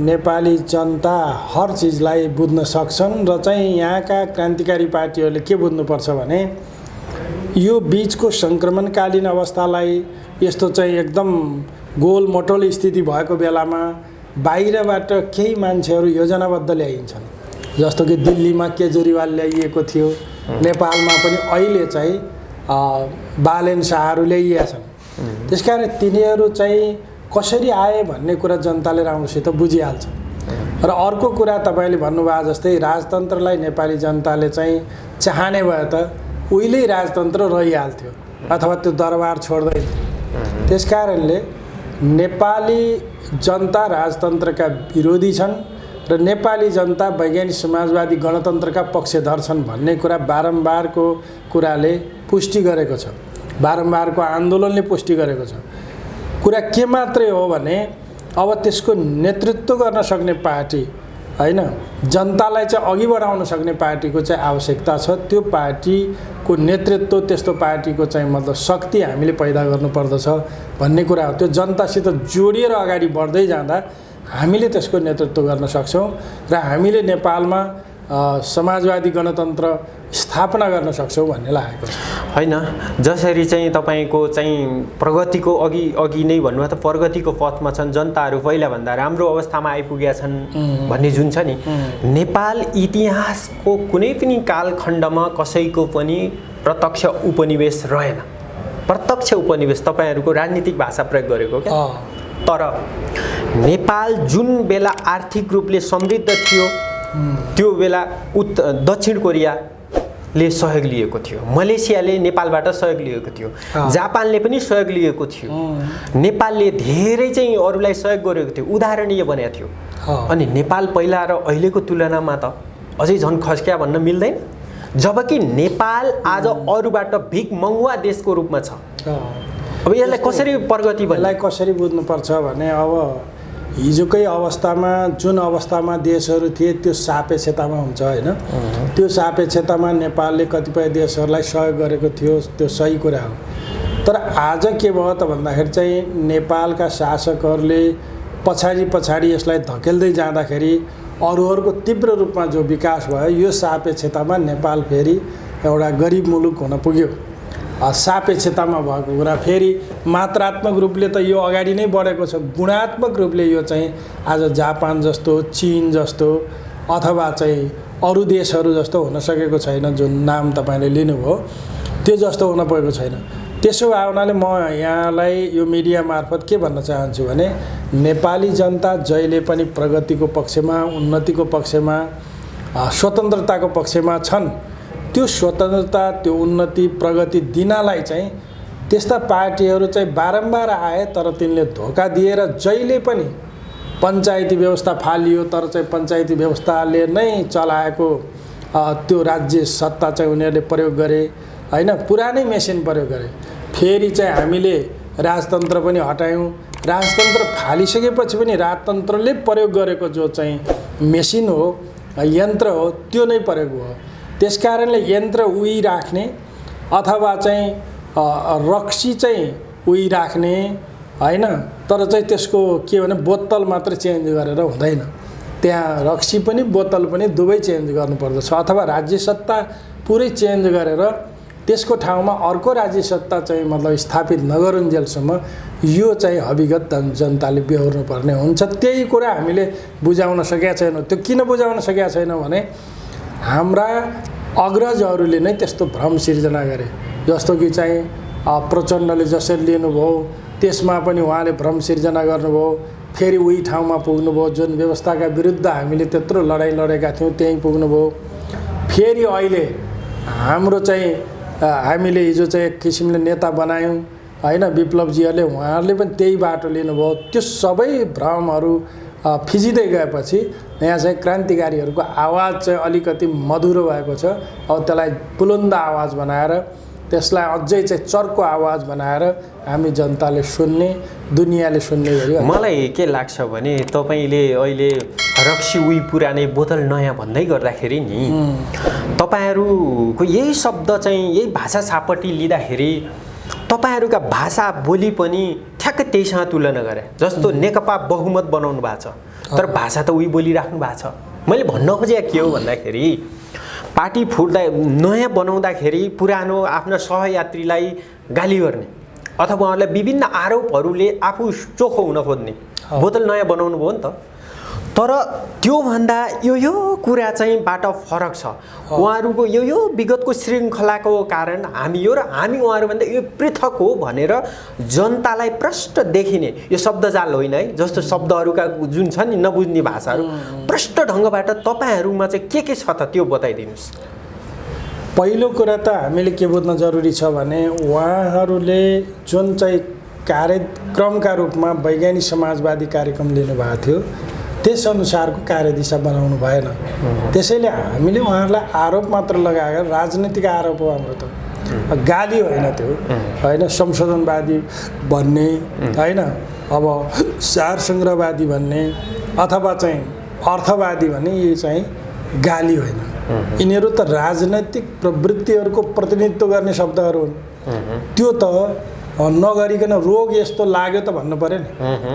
नेपाली जनता हर चिजलाई बुझ्न सक्छन् र चाहिँ यहाँका क्रान्तिकारी पार्टीहरूले के बुझ्नुपर्छ भने यो बीचको सङ्क्रमणकालीन अवस्थालाई यस्तो चाहिँ एकदम गोलमटोल स्थिति भएको बेलामा बाहिरबाट केही मान्छेहरू योजनाबद्ध ल्याइन्छन्। जस्तो कि दिल्लीमा केजरीवाल ल्याइएको थियो, नेपालमा पनि अहिले चाहिँ बालेन शाहहरू ल्याइएका छन्। त्यसकारण तिनीहरू चाहिँ कसरी आए भन्ने कुरा जनताले राम्रोसित बुझिहाल्छ। र अर्को कुरा तपाईँले भन्नुभयो जस्तै राजतन्त्रलाई नेपाली जनताले चाहिँ चाहने भए त उहिल्यै राजतन्त्र रहिहाल्थ्यो अथवा त्यो दरबार छोड्दै थियो। त्यसकारणले नेपाली जनता राजतन्त्रका विरोधी छन् र नेपाली जनता वैज्ञानिक समाजवादी गणतन्त्रका पक्षधर छन् भन्ने कुरा बारम्बारको कुराले पुष्टि गरेको छ। बारम्बारको आन्दोलनले पुष्टि गरेको छ। कुरा के मात्रै हो भने अब त्यसको नेतृत्व गर्न सक्ने पार्टी हैन, जनतालाई चाहिँ अघि बढाउन सक्ने पार्टीको चाहिँ आवश्यकता छ। त्यो पार्टीको नेतृत्व, त्यस्तो पार्टीको चाहिँ मतलब शक्ति हामीले पैदा गर्नुपर्दछ भन्ने कुरा हो। त्यो जनतासित जोडिएर अगाडि बढ्दै जाँदा हामीले त्यसको नेतृत्व गर्न सक्छौँ र हामीले नेपालमा समाजवादी गणतन्त्र स्थापना गर्न सक्छौँ भन्ने लागेको छ। होइन, जसरी चाहिँ तपाईँको चाहिँ प्रगतिको अघि नै भन्नु त प्रगतिको पथमा छन्, जनताहरू पहिलाभन्दा राम्रो अवस्थामा आइपुगेका छन् भन्ने जुन छ नि, नेपाल इतिहासको कुनै पनि कालखण्डमा कसैको पनि प्रत्यक्ष उपनिवेश रहेन। प्रत्यक्ष उपनिवेश तपाईँहरूको राजनीतिक भाषा प्रयोग गरेको क्या। तर नेपाल जुन बेला आर्थिक रूपले समृद्ध थियो त्यो बेला दक्षिण कोरियाले सहयोग लिएको थियो, मलेसियाले नेपालबाट सहयोग लिएको थियो, जापानले पनि सहयोग लिएको थियो, नेपालले धेरै चाहिँ अरूलाई सहयोग गरेको थियो, उदाहरणीय बनेको थियो। अनि नेपाल पहिला र अहिलेको तुलनामा त अझै झन् खस्क्या भन्न मिल्दैन। जबकि नेपाल आज अरूबाट भिख मङ्गुवा देशको रूपमा छ। अब यसलाई कसरी प्रगति भन्ने कसरी बुझ्नुपर्छ भने अब हिजोकै अवस्थामा जुन अवस्थामा देशहरू थिए त्यो सापेक्षतामा हुन्छ हैन। त्यो सापेक्षतामा नेपालले कतिपय देशहरूलाई सहयोग गरेको थियो, त्यो सही कुरा हो। तर आज के भयो त भन्दाखेरि चाहिँ नेपालका शासकहरूले पछाडि यसलाई धकेल्दै जाँदाखेरि अरूहरूको तीव्र रूपमा जो विकास भयो, यो सापेक्षतामा नेपाल फेरि एउटा गरिब मुलुक हुन पुग्यो। सापेक्षतामा भएको कुरा फेरि मात्रात्मक रूपले त यो अगाडि नै बढेको छ, गुणात्मक रूपले यो चाहिँ आज जापान जस्तो, चीन जस्तो अथवा चाहिँ अरू देशहरू जस्तो हुन सकेको छैन। जुन नाम तपाईँले लिनुभयो त्यो जस्तो हुन पुगेको छैन। त्यसो भए हुनाले म यहाँलाई यो मिडिया मार्फत के भन्न चाहन्छु भने नेपाली जनता जहिले पनि प्रगतिको पक्षमा, उन्नतिको पक्षमा, स्वतन्त्रताको पक्षमा छन्। त्यो स्वतन्त्रता, त्यो उन्नति, प्रगति दिनलाई चाहिँ त्यस्ता पार्टीहरू चाहिँ बारम्बार आए तर तिनले धोका दिएर जहिले पनि पञ्चायती व्यवस्था फालियो। तर चाहिँ पञ्चायती व्यवस्थाले नै चलाएको त्यो राज्य सत्ता चाहिँ उनीहरूले प्रयोग गरे हैन, पुरानै मेसिन प्रयोग गरे। फेरि चाहिँ हामीले राजतन्त्र पनि हटायौँ। राजतन्त्र फालिसकेपछि पनि राजतन्त्रले प्रयोग गरेको जो चाहिँ मेसिन हो, यन्त्र हो, त्यो नै प्रयोग भयो। त्यसकारणले यन्त्र उही राख्ने अथवा चाहिँ रक्सी चाहिँ उही राख्ने हैन, तर चाहिँ त्यसको के भने बोतल मात्र चेन्ज गरेर हुँदैन। त्यहाँ रक्सी पनि बोतल पनि दुवै चेन्ज गर्नुपर्दछ अथवा राज्य सत्ता पुरै चेन्ज गरेर त्यसको ठाउँमा अर्को राज्य सत्ता चाहिँ मतलब स्थापित नगरुन्जेलसम्म यो चाहिँ हविगत जनताले बेहोर्नु पर्ने हुन्छ। त्यही कुरा हामीले बुझाउन सकेका छैनौँ। त्यो किन बुझाउन सकेका छैनौँ भने हाम्रा अग्रजहरूले नै त्यस्तो भ्रम सिर्जना गरे। जस्तो कि चाहिँ प्रचण्डले जसरी लिनुभयो त्यसमा पनि उहाँले भ्रम सिर्जना गर्नुभयो। फेरि उही ठाउँमा पुग्नुभयो, जुन व्यवस्थाका विरुद्ध हामीले त्यत्रो लडाइँ लडेका थियौँ त्यहीँ पुग्नुभयो। फेरि अहिले हाम्रो चाहिँ हामीले हिजो चाहिँ एक किसिमले नेता बनायौँ हैन, विप्लवजीहरूले, उहाँहरूले पनि त्यही बाटो लिनुभयो। त्यो सबै भ्रमहरू फिजिँदै गएपछि यहाँ चाहिँ क्रान्तिकारीहरूको आवाज चाहिँ अलिकति मधुरो भएको छ। अब त्यसलाई बुलन्द आवाज बनाएर त्यसलाई अझै चाहिँ चर्को आवाज बनाएर हामी जनताले सुन्ने, दुनियाँले सुन्ने गरी। मलाई के लाग्छ भने तपाईँले अहिले रक्सी उही पुरानै बोतल नयाँ भन्दै गर्दाखेरि नि तपाईँहरूको यही शब्द चाहिँ यही भाषा सापट्टि लिँदाखेरि तपाईँहरूका भाषा बोली पनि ठ्याक्कै त्यहीसँग तुलना गरे जस्तो नेकपा बहुमत बनाउनु भएको छ तर भाषा त उही बोलिराख्नु भएको छ। मैले भन्न खोजेको के हो भन्दाखेरि पार्टी फुट्दा नयाँ बनाउँदाखेरि पुरानो आफ्ना सहयात्रीलाई गाली गर्ने अथवा उहाँहरूलाई विभिन्न आरोपहरूले आफू चोखो हुन खोज्ने बोतल नयाँ बनाउनु भयो नि त। तर त्योभन्दा यो कुरा चाहिँ बाट फरक छ। उहाँहरूको यो विगतको श्रृङ्खलाको कारण हामी यो र हामी उहाँहरूभन्दा यो पृथक हो भनेर जनतालाई प्रष्ट देखिने यो शब्दजाल होइन है। जस्तो शब्दहरूका जुन छ नि नबुझ्ने भाषाहरू प्रष्ट ढङ्गबाट तपाईँहरूमा चाहिँ के छ त त्यो बताइदिनुहोस्। पहिलो कुरा त हामीले के बुझ्न जरुरी छ भने उहाँहरूले जुन चाहिँ कार्यक्रमका रूपमा वैज्ञानिक समाजवादी कार्यक्रम लिनुभएको थियो त्यसअनुसारको कार्यदिशा बनाउनु भएन। त्यसैले हामीले उहाँहरूलाई आरोप मात्र लगाएर राजनीतिक आरोप हो हाम्रो त, गाली होइन त्यो होइन। संशोधनवादी भन्ने होइन, अब सार सङ्ग्रहवादी भन्ने अथवा चाहिँ अर्थवादी भन्ने यी चाहिँ गाली होइन। यिनीहरू त राजनैतिक प्रवृत्तिहरूको प्रतिनिधित्व गर्ने शब्दहरू हुन्। त्यो त नगरिकन रोग यस्तो लाग्यो त भन्नु पऱ्यो नि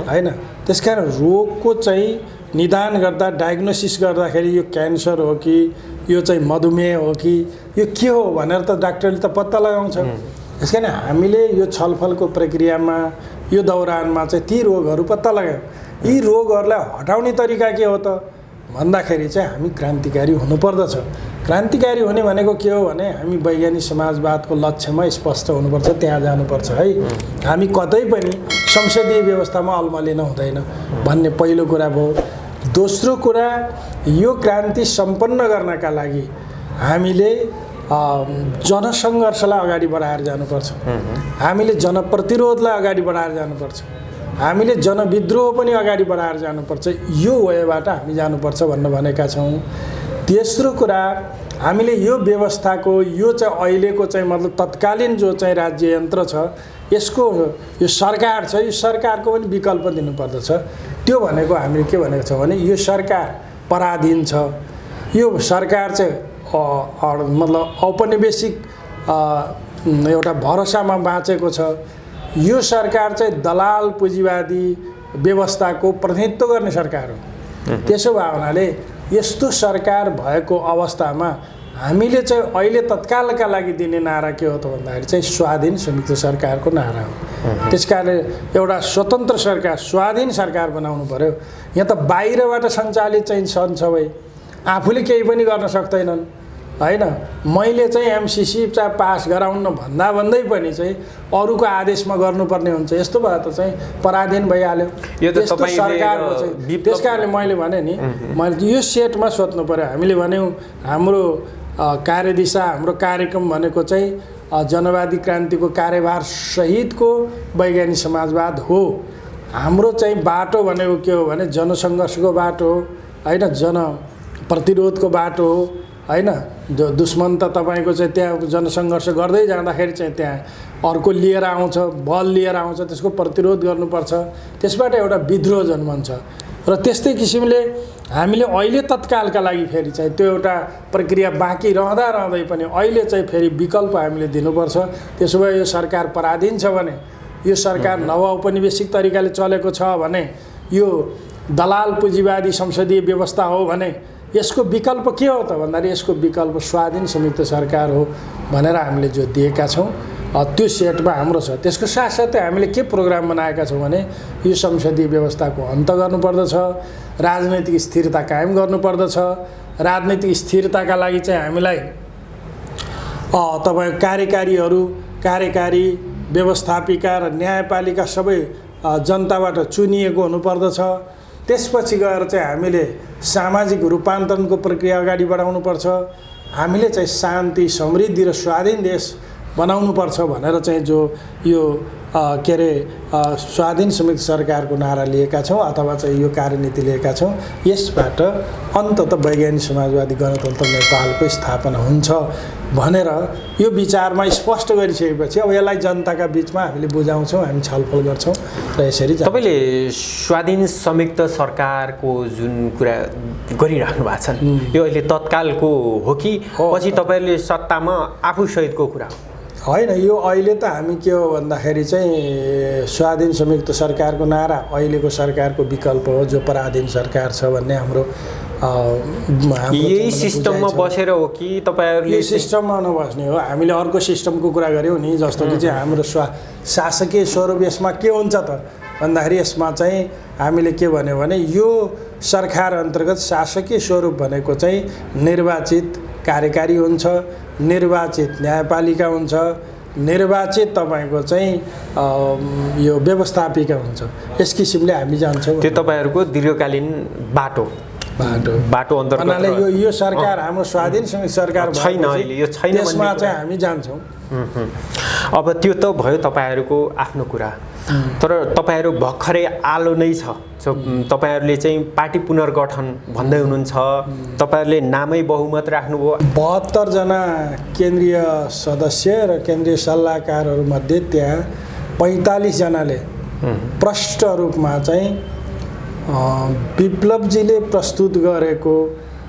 होइन। त्यसकारण रोगको चाहिँ निदान गर्दा डायग्नोसिस गर्दाखेरि यो क्यान्सर हो कि यो चाहिँ मधुमेह हो कि यो के हो भनेर त डाक्टरले त पत्ता लगाउँछ। त्यस कारण हामीले यो छलफलको प्रक्रियामा यो दौरानमा चाहिँ ती रोगहरू पत्ता लगायौँ। यी रोगहरूलाई हटाउने तरिका के हो त भन्दाखेरि चाहिँ हामी क्रान्तिकारी हुनुपर्दछ। क्रान्तिकारी हुने भनेको के हो भने हामी वैज्ञानिक समाजवादको लक्ष्यमा स्पष्ट हुनुपर्छ, त्यहाँ जानुपर्छ है। हामी कतै पनि संसदीय व्यवस्थामा अल्मलिन हुँदैन भन्ने पहिलो कुरा भयो। दोस्रो कुरा, यो क्रान्ति सम्पन्न गर्नका लागि हामीले जनसङ्घर्षलाई अगाडि बढाएर जानुपर्छ, हामीले जनप्रतिरोधलाई अगाडि बढाएर जानुपर्छ, हामीले जनविद्रोह पनि अगाडि बढाएर जानुपर्छ। यो वेबाट हामी जानुपर्छ भन्ने भनेका छौँ। तेस्रो कुरा, हामीले यो व्यवस्थाको यो चाहिँ अहिलेको चाहिँ मतलब तत्कालीन जो चाहिँ राज्य यन्त्र छ यसको यो सरकार छ, यो सरकारको पनि विकल्प दिनुपर्दछ। त्यो भनेको हामीले के भनेको छौँ भने यो सरकार पराधीन छ, यो सरकार चाहिँ मतलब औपनिवेशिक एउटा भरोसामा बाँचेको छ, यो सरकार चाहिँ दलाल पुँजीवादी व्यवस्थाको प्रतिनिधित्व गर्ने सरकार हो। त्यसो भए हुनाले यस्तो सरकार भएको अवस्थामा हामीले चाहिँ अहिले तत्कालका लागि दिने नारा के हो त भन्दाखेरि चाहिँ स्वाधीन संयुक्त सरकारको नारा हो। त्यसकारण एउटा स्वतन्त्र सरकार, स्वाधीन सरकार बनाउनु पर्यो। यहाँ त बाहिरबाट सञ्चालित चाहिँ छन् सबै, आफूले केही पनि गर्न सक्दैनन् होइन। मैले चाहिँ एमसिसी चाहिँ पास गराउन भन्दै पनि चाहिँ अरूको आदेशमा गर्नुपर्ने हुन्छ। यस्तो भए त चाहिँ पराधीन भइहाल्यो यस्तो सरकारको चाहिँ। त्यस कारणले मैले भने नि, मैले यो सेटमा सोध्नु पर्यो। हामीले भन्यौँ हाम्रो कार्यदिशा, हाम्रो कार्यक्रम भनेको चाहिँ जनवादी क्रान्तिको कार्यभार सहितको वैज्ञानिक समाजवाद हो। हाम्रो चाहिँ बाटो भनेको के हो भने जनसङ्घर्षको बाटो हो होइन, जनप्रतिरोधको बाटो हो होइन। दुश्मन त तपाईँको चाहिँ त्यहाँ जनसङ्घर्ष गर्दै जाँदाखेरि चाहिँ त्यहाँ अर्को लिएर आउँछ, बल लिएर आउँछ, त्यसको प्रतिरोध गर्नुपर्छ, त्यसबाट एउटा विद्रोह जन्मन्छ। र त्यस्तै किसिमले हामीले अहिले तत्कालका लागि फेरि चाहिँ त्यो एउटा प्रक्रिया बाँकी रहँदै पनि अहिले चाहिँ फेरि विकल्प हामीले दिनुपर्छ। त्यसो भए यो सरकार पराधीन छ भने, यो सरकार नवौपनिवेशिक तरिकाले चलेको छ भने, यो दलाल पुँजीवादी संसदीय व्यवस्था हो भने यसको विकल्प के हो त भन्दाखेरि यसको विकल्प स्वाधीन संयुक्त सरकार हो भनेर हामीले जो दिएका छौँ त्यो सेटमा हाम्रो छ। त्यसको साथसाथै हामीले के प्रोग्राम बनाएका छौँ भने यो संसदीय व्यवस्थाको अन्त गर्नुपर्दछ, राजनैतिक स्थिरता कायम गर्नुपर्दछ। राजनैतिक स्थिरताका लागि चाहिँ हामीलाई तपाईँ कार्यकारी व्यवस्थापिका र न्यायपालिका सबै जनताबाट चुनिएको हुनुपर्दछ। त्यसपछि गएर चाहिँ हामीले सामाजिक रूपान्तरणको प्रक्रिया अगाडि बढाउनुपर्छ। हामीले चाहिँ शान्ति, समृद्धि र स्वाधीन देश बनाउनुपर्छ भनेर चाहिँ जो यो के अरे स्वाधीन संयुक्त सरकारको नारा लिएका छौँ अथवा चाहिँ यो कार्यनीति लिएका छौँ, यसबाट अन्ततः वैज्ञानिक समाजवादी गणतन्त्र नेपालको स्थापना हुन्छ भनेर यो विचारमा स्पष्ट गरिसकेपछि अब यसलाई जनताका बिचमा हामीले बुझाउँछौँ, हामी छलफल गर्छौँ र यसरी तपाईँले स्वाधीन संयुक्त सरकारको जुन कुरा गरिराख्नु भएको छ यो अहिले तत्कालको हो कि पछि तपाईँहरूले सत्तामा आफू सहितको कुरा होइन? यो अहिले त हामी के हो भन्दाखेरि चाहिँ स्वाधीन संयुक्त सरकारको नारा अहिलेको सरकारको विकल्प हो, जो पराधीन सरकार छ भन्ने हाम्रो यही सिस्टममा बसेर हो कि तपाईँहरूले यो सिस्टममा नबस्ने हो? हामीले अर्को सिस्टमको कुरा गऱ्यौँ नि, जस्तो कि चाहिँ हाम्रो शासकीय स्वरूप यसमा के हुन्छ त भन्दाखेरि यसमा चाहिँ हामीले के भन्यो भने यो सरकार अन्तर्गत शासकीय स्वरूप भनेको चाहिँ निर्वाचित कार्यकारी हुन्छ, निर्वाचित न्यायपालिका हुन्छ, निर्वाचित तपाईँको चाहिँ यो व्यवस्थापिका हुन्छ। यस किसिमले हामी जान्छौँ। त्यो तपाईँहरूको दीर्घकालीन बाटो अन्तर्गत यो सरकार हाम्रो स्वाधीन संयुक्त सरकार छैन अहिले, यो छैन त्यसमा चाहिँ हामी जान्छौँ। अब त्यो त भयो तपाईँहरूको आफ्नो कुरा, तर तपाईँहरू भर्खरै आलो नै छ। सो तपाईँहरूले चाहिँ पार्टी पुनर्गठन भन्दै हुनुहुन्छ, तपाईँहरूले नामै बहुमत राख्नुभयो। 72 जना केन्द्रीय सदस्य र केन्द्रीय सल्लाहकारहरूमध्ये त्यहाँ 45 जनाले प्रष्ट रूपमा चाहिँ विप्लवजीले प्रस्तुत गरेको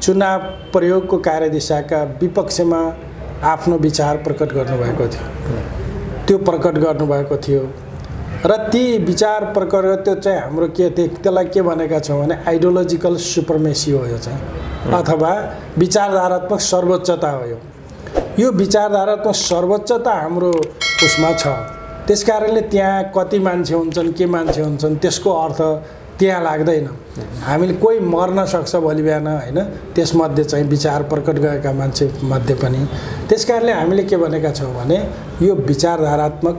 चुनाव प्रयोगको कार्यदिशाका विपक्षमा आफ्नो विचार प्रकट गर्नुभएको थियो। त्यो प्रकट गर्नुभएको थियो र ती विचार प्रकट त्यो चाहिँ हाम्रो के त्यसलाई के भनेका छौँ भने आइडियोलोजिकल सुप्रिमेसी हो यो चाहिँ, अथवा विचारधारात्मक सर्वोच्चता हो। यो विचारधारात्मक सर्वोच्चता हाम्रो उसमा छ। त्यस कारणले त्यहाँ कति मान्छे हुन्छन्, के मान्छे हुन्छन् त्यसको अर्थ त्यहाँ लाग्दैन। हामीले कोही मर्न सक्छ भोलि बिहान होइन, त्यसमध्ये चाहिँ विचार प्रकट गरेका मान्छे मध्ये पनि। त्यस कारणले हामीले के भनेका छौँ भने यो विचारधारात्मक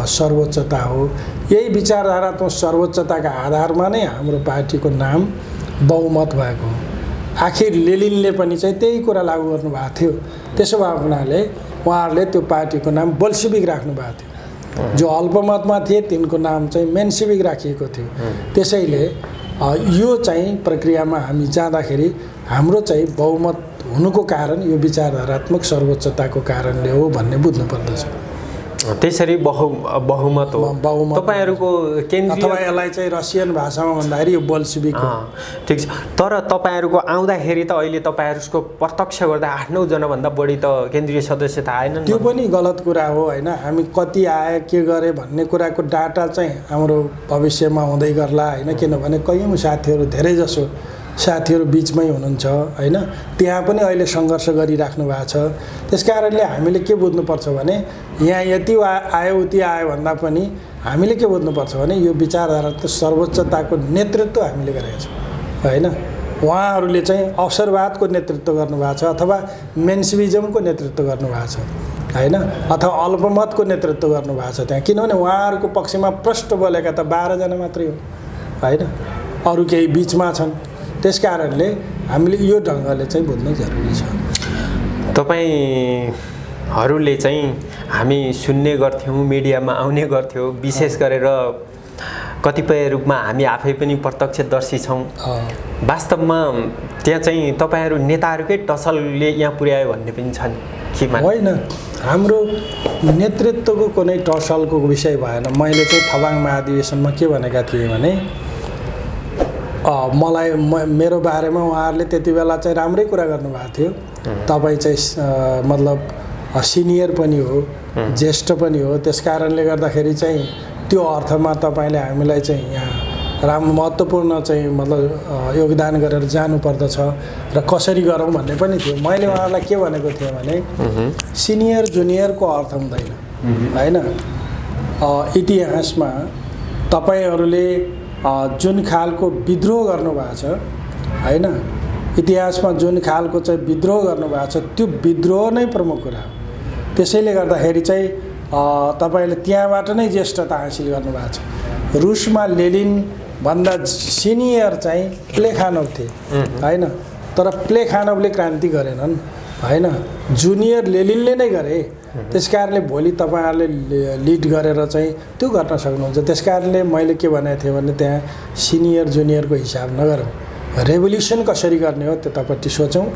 सर्वोच्चता हो। यही विचारधारात्मक सर्वोच्चताका आधारमा नै हाम्रो पार्टीको नाम बहुमत भएको हो। आखिर लेनिनले पनि चाहिँ त्यही कुरा लागू गर्नुभएको थियो। त्यसो भए हुनाले उहाँहरूले त्यो पार्टीको नाम बोल्सेविक राख्नुभएको थियो। जो अल्पमतमा थिए तिनको नाम चाहिँ मेन्सेविक राखिएको थियो। त्यसैले यो चाहिँ प्रक्रियामा हामी जाँदाखेरि हाम्रो चाहिँ बहुमत हुनुको कारण यो विचारधारात्मक सर्वोच्चताको कारणले हो भन्ने बुझ्नु पर्दछ। त्यसरी बहुमत हो तपाईँहरूको केन्द्रीय, अथवा यसलाई चाहिँ रसियन भाषामा भन्दाखेरि यो बोल्सेविक हो। ठिक छ, तर तपाईँहरूको आउँदाखेरि त अहिले तपाईँहरूको प्रत्यक्ष गर्दा 8-9 जनाभन्दा बढी त केन्द्रीय सदस्य त आएनन्। त्यो पनि गलत कुरा हो होइन। हामी कति आए के गरे भन्ने कुराको डाटा चाहिँ हाम्रो भविष्यमा हुँदै गर्ला होइन। किनभने कयौँ साथीहरू, धेरै जसो साथीहरू बिचमै हुनुहुन्छ होइन, त्यहाँ पनि अहिले सङ्घर्ष गरिराख्नु भएको छ। त्यस कारणले हामीले के बुझ्नुपर्छ भने यहाँ यति आयो उति आयो भन्दा पनि हामीले के बुझ्नुपर्छ भने यो विचारधाराको सर्वोच्चताको नेतृत्व हामीले गरेका छौँ होइन। उहाँहरूले चाहिँ अवसरवादको नेतृत्व गर्नुभएको छ अथवा मेन्सेविजमको नेतृत्व गर्नुभएको छ होइन, अथवा अल्पमतको नेतृत्व गर्नुभएको छ त्यहाँ। किनभने उहाँहरूको पक्षमा प्रष्ट बोलेका त 12 जना मात्रै हो होइन, अरू केही बिचमा छन्। त्यस कारणले हामीले यो ढङ्गले चाहिँ बुझ्नु जरुरी छ। तपाईँहरूले चाहिँ हामी सुन्ने गर्थ्यौँ, मिडियामा आउने गर्थ्यौँ, विशेष गरेर कतिपय रूपमा हामी आफै पनि प्रत्यक्षदर्शी छौँ। वास्तवमा त्यहाँ चाहिँ तपाईँहरू नेताहरूकै टसलले यहाँ पुर्यायो भन्ने पनि छन् कि होइन? हाम्रो नेतृत्वको कुनै टसलको विषय भएन। मैले चाहिँ थबाङ महाधिवेशनमा के भनेका थिएँ भने मलाई मेरो बारेमा उहाँहरूले त्यति बेला चाहिँ राम्रै कुरा गर्नुभएको थियो। तपाईँ चाहिँ मतलब सिनियर पनि हो, ज्येष्ठ पनि हो, त्यस कारणले गर्दाखेरि चाहिँ त्यो अर्थमा तपाईँले हामीलाई चाहिँ यहाँ महत्त्वपूर्ण चाहिँ मतलब योगदान गरेर जानुपर्दछ र कसरी गरौँ भन्ने पनि थियो। मैले उहाँहरूलाई के भनेको थिएँ भने सिनियर जुनियरको अर्थ हुँदैन होइन। इतिहासमा तपाईँहरूले जुन खालको विद्रोह गर्नुभएको छ होइन, इतिहासमा जुन खालको चाहिँ विद्रोह गर्नुभएको छ त्यो विद्रोह नै प्रमुख कुरा हो। त्यसैले गर्दाखेरि चाहिँ तपाईँले त्यहाँबाट नै ज्येष्ठता हासिल गर्नुभएको छ। रुसमा लेनिनभन्दा सिनियर चाहिँ प्लेखानोभ थिए होइन, तर प्लेखानोभले क्रान्ति गरेनन् होइन, जुनियर लेनिनले नै गरे। त्यस कारणले भोलि तपाईँहरूले लिड गरेर चाहिँ त्यो गर्न सक्नुहुन्छ। त्यस कारणले मैले के भनेको थिएँ भने त्यहाँ सिनियर जुनियरको हिसाब नगरौँ, रेभोल्युसन कसरी गर्ने हो त्यतापट्टि सोचौँ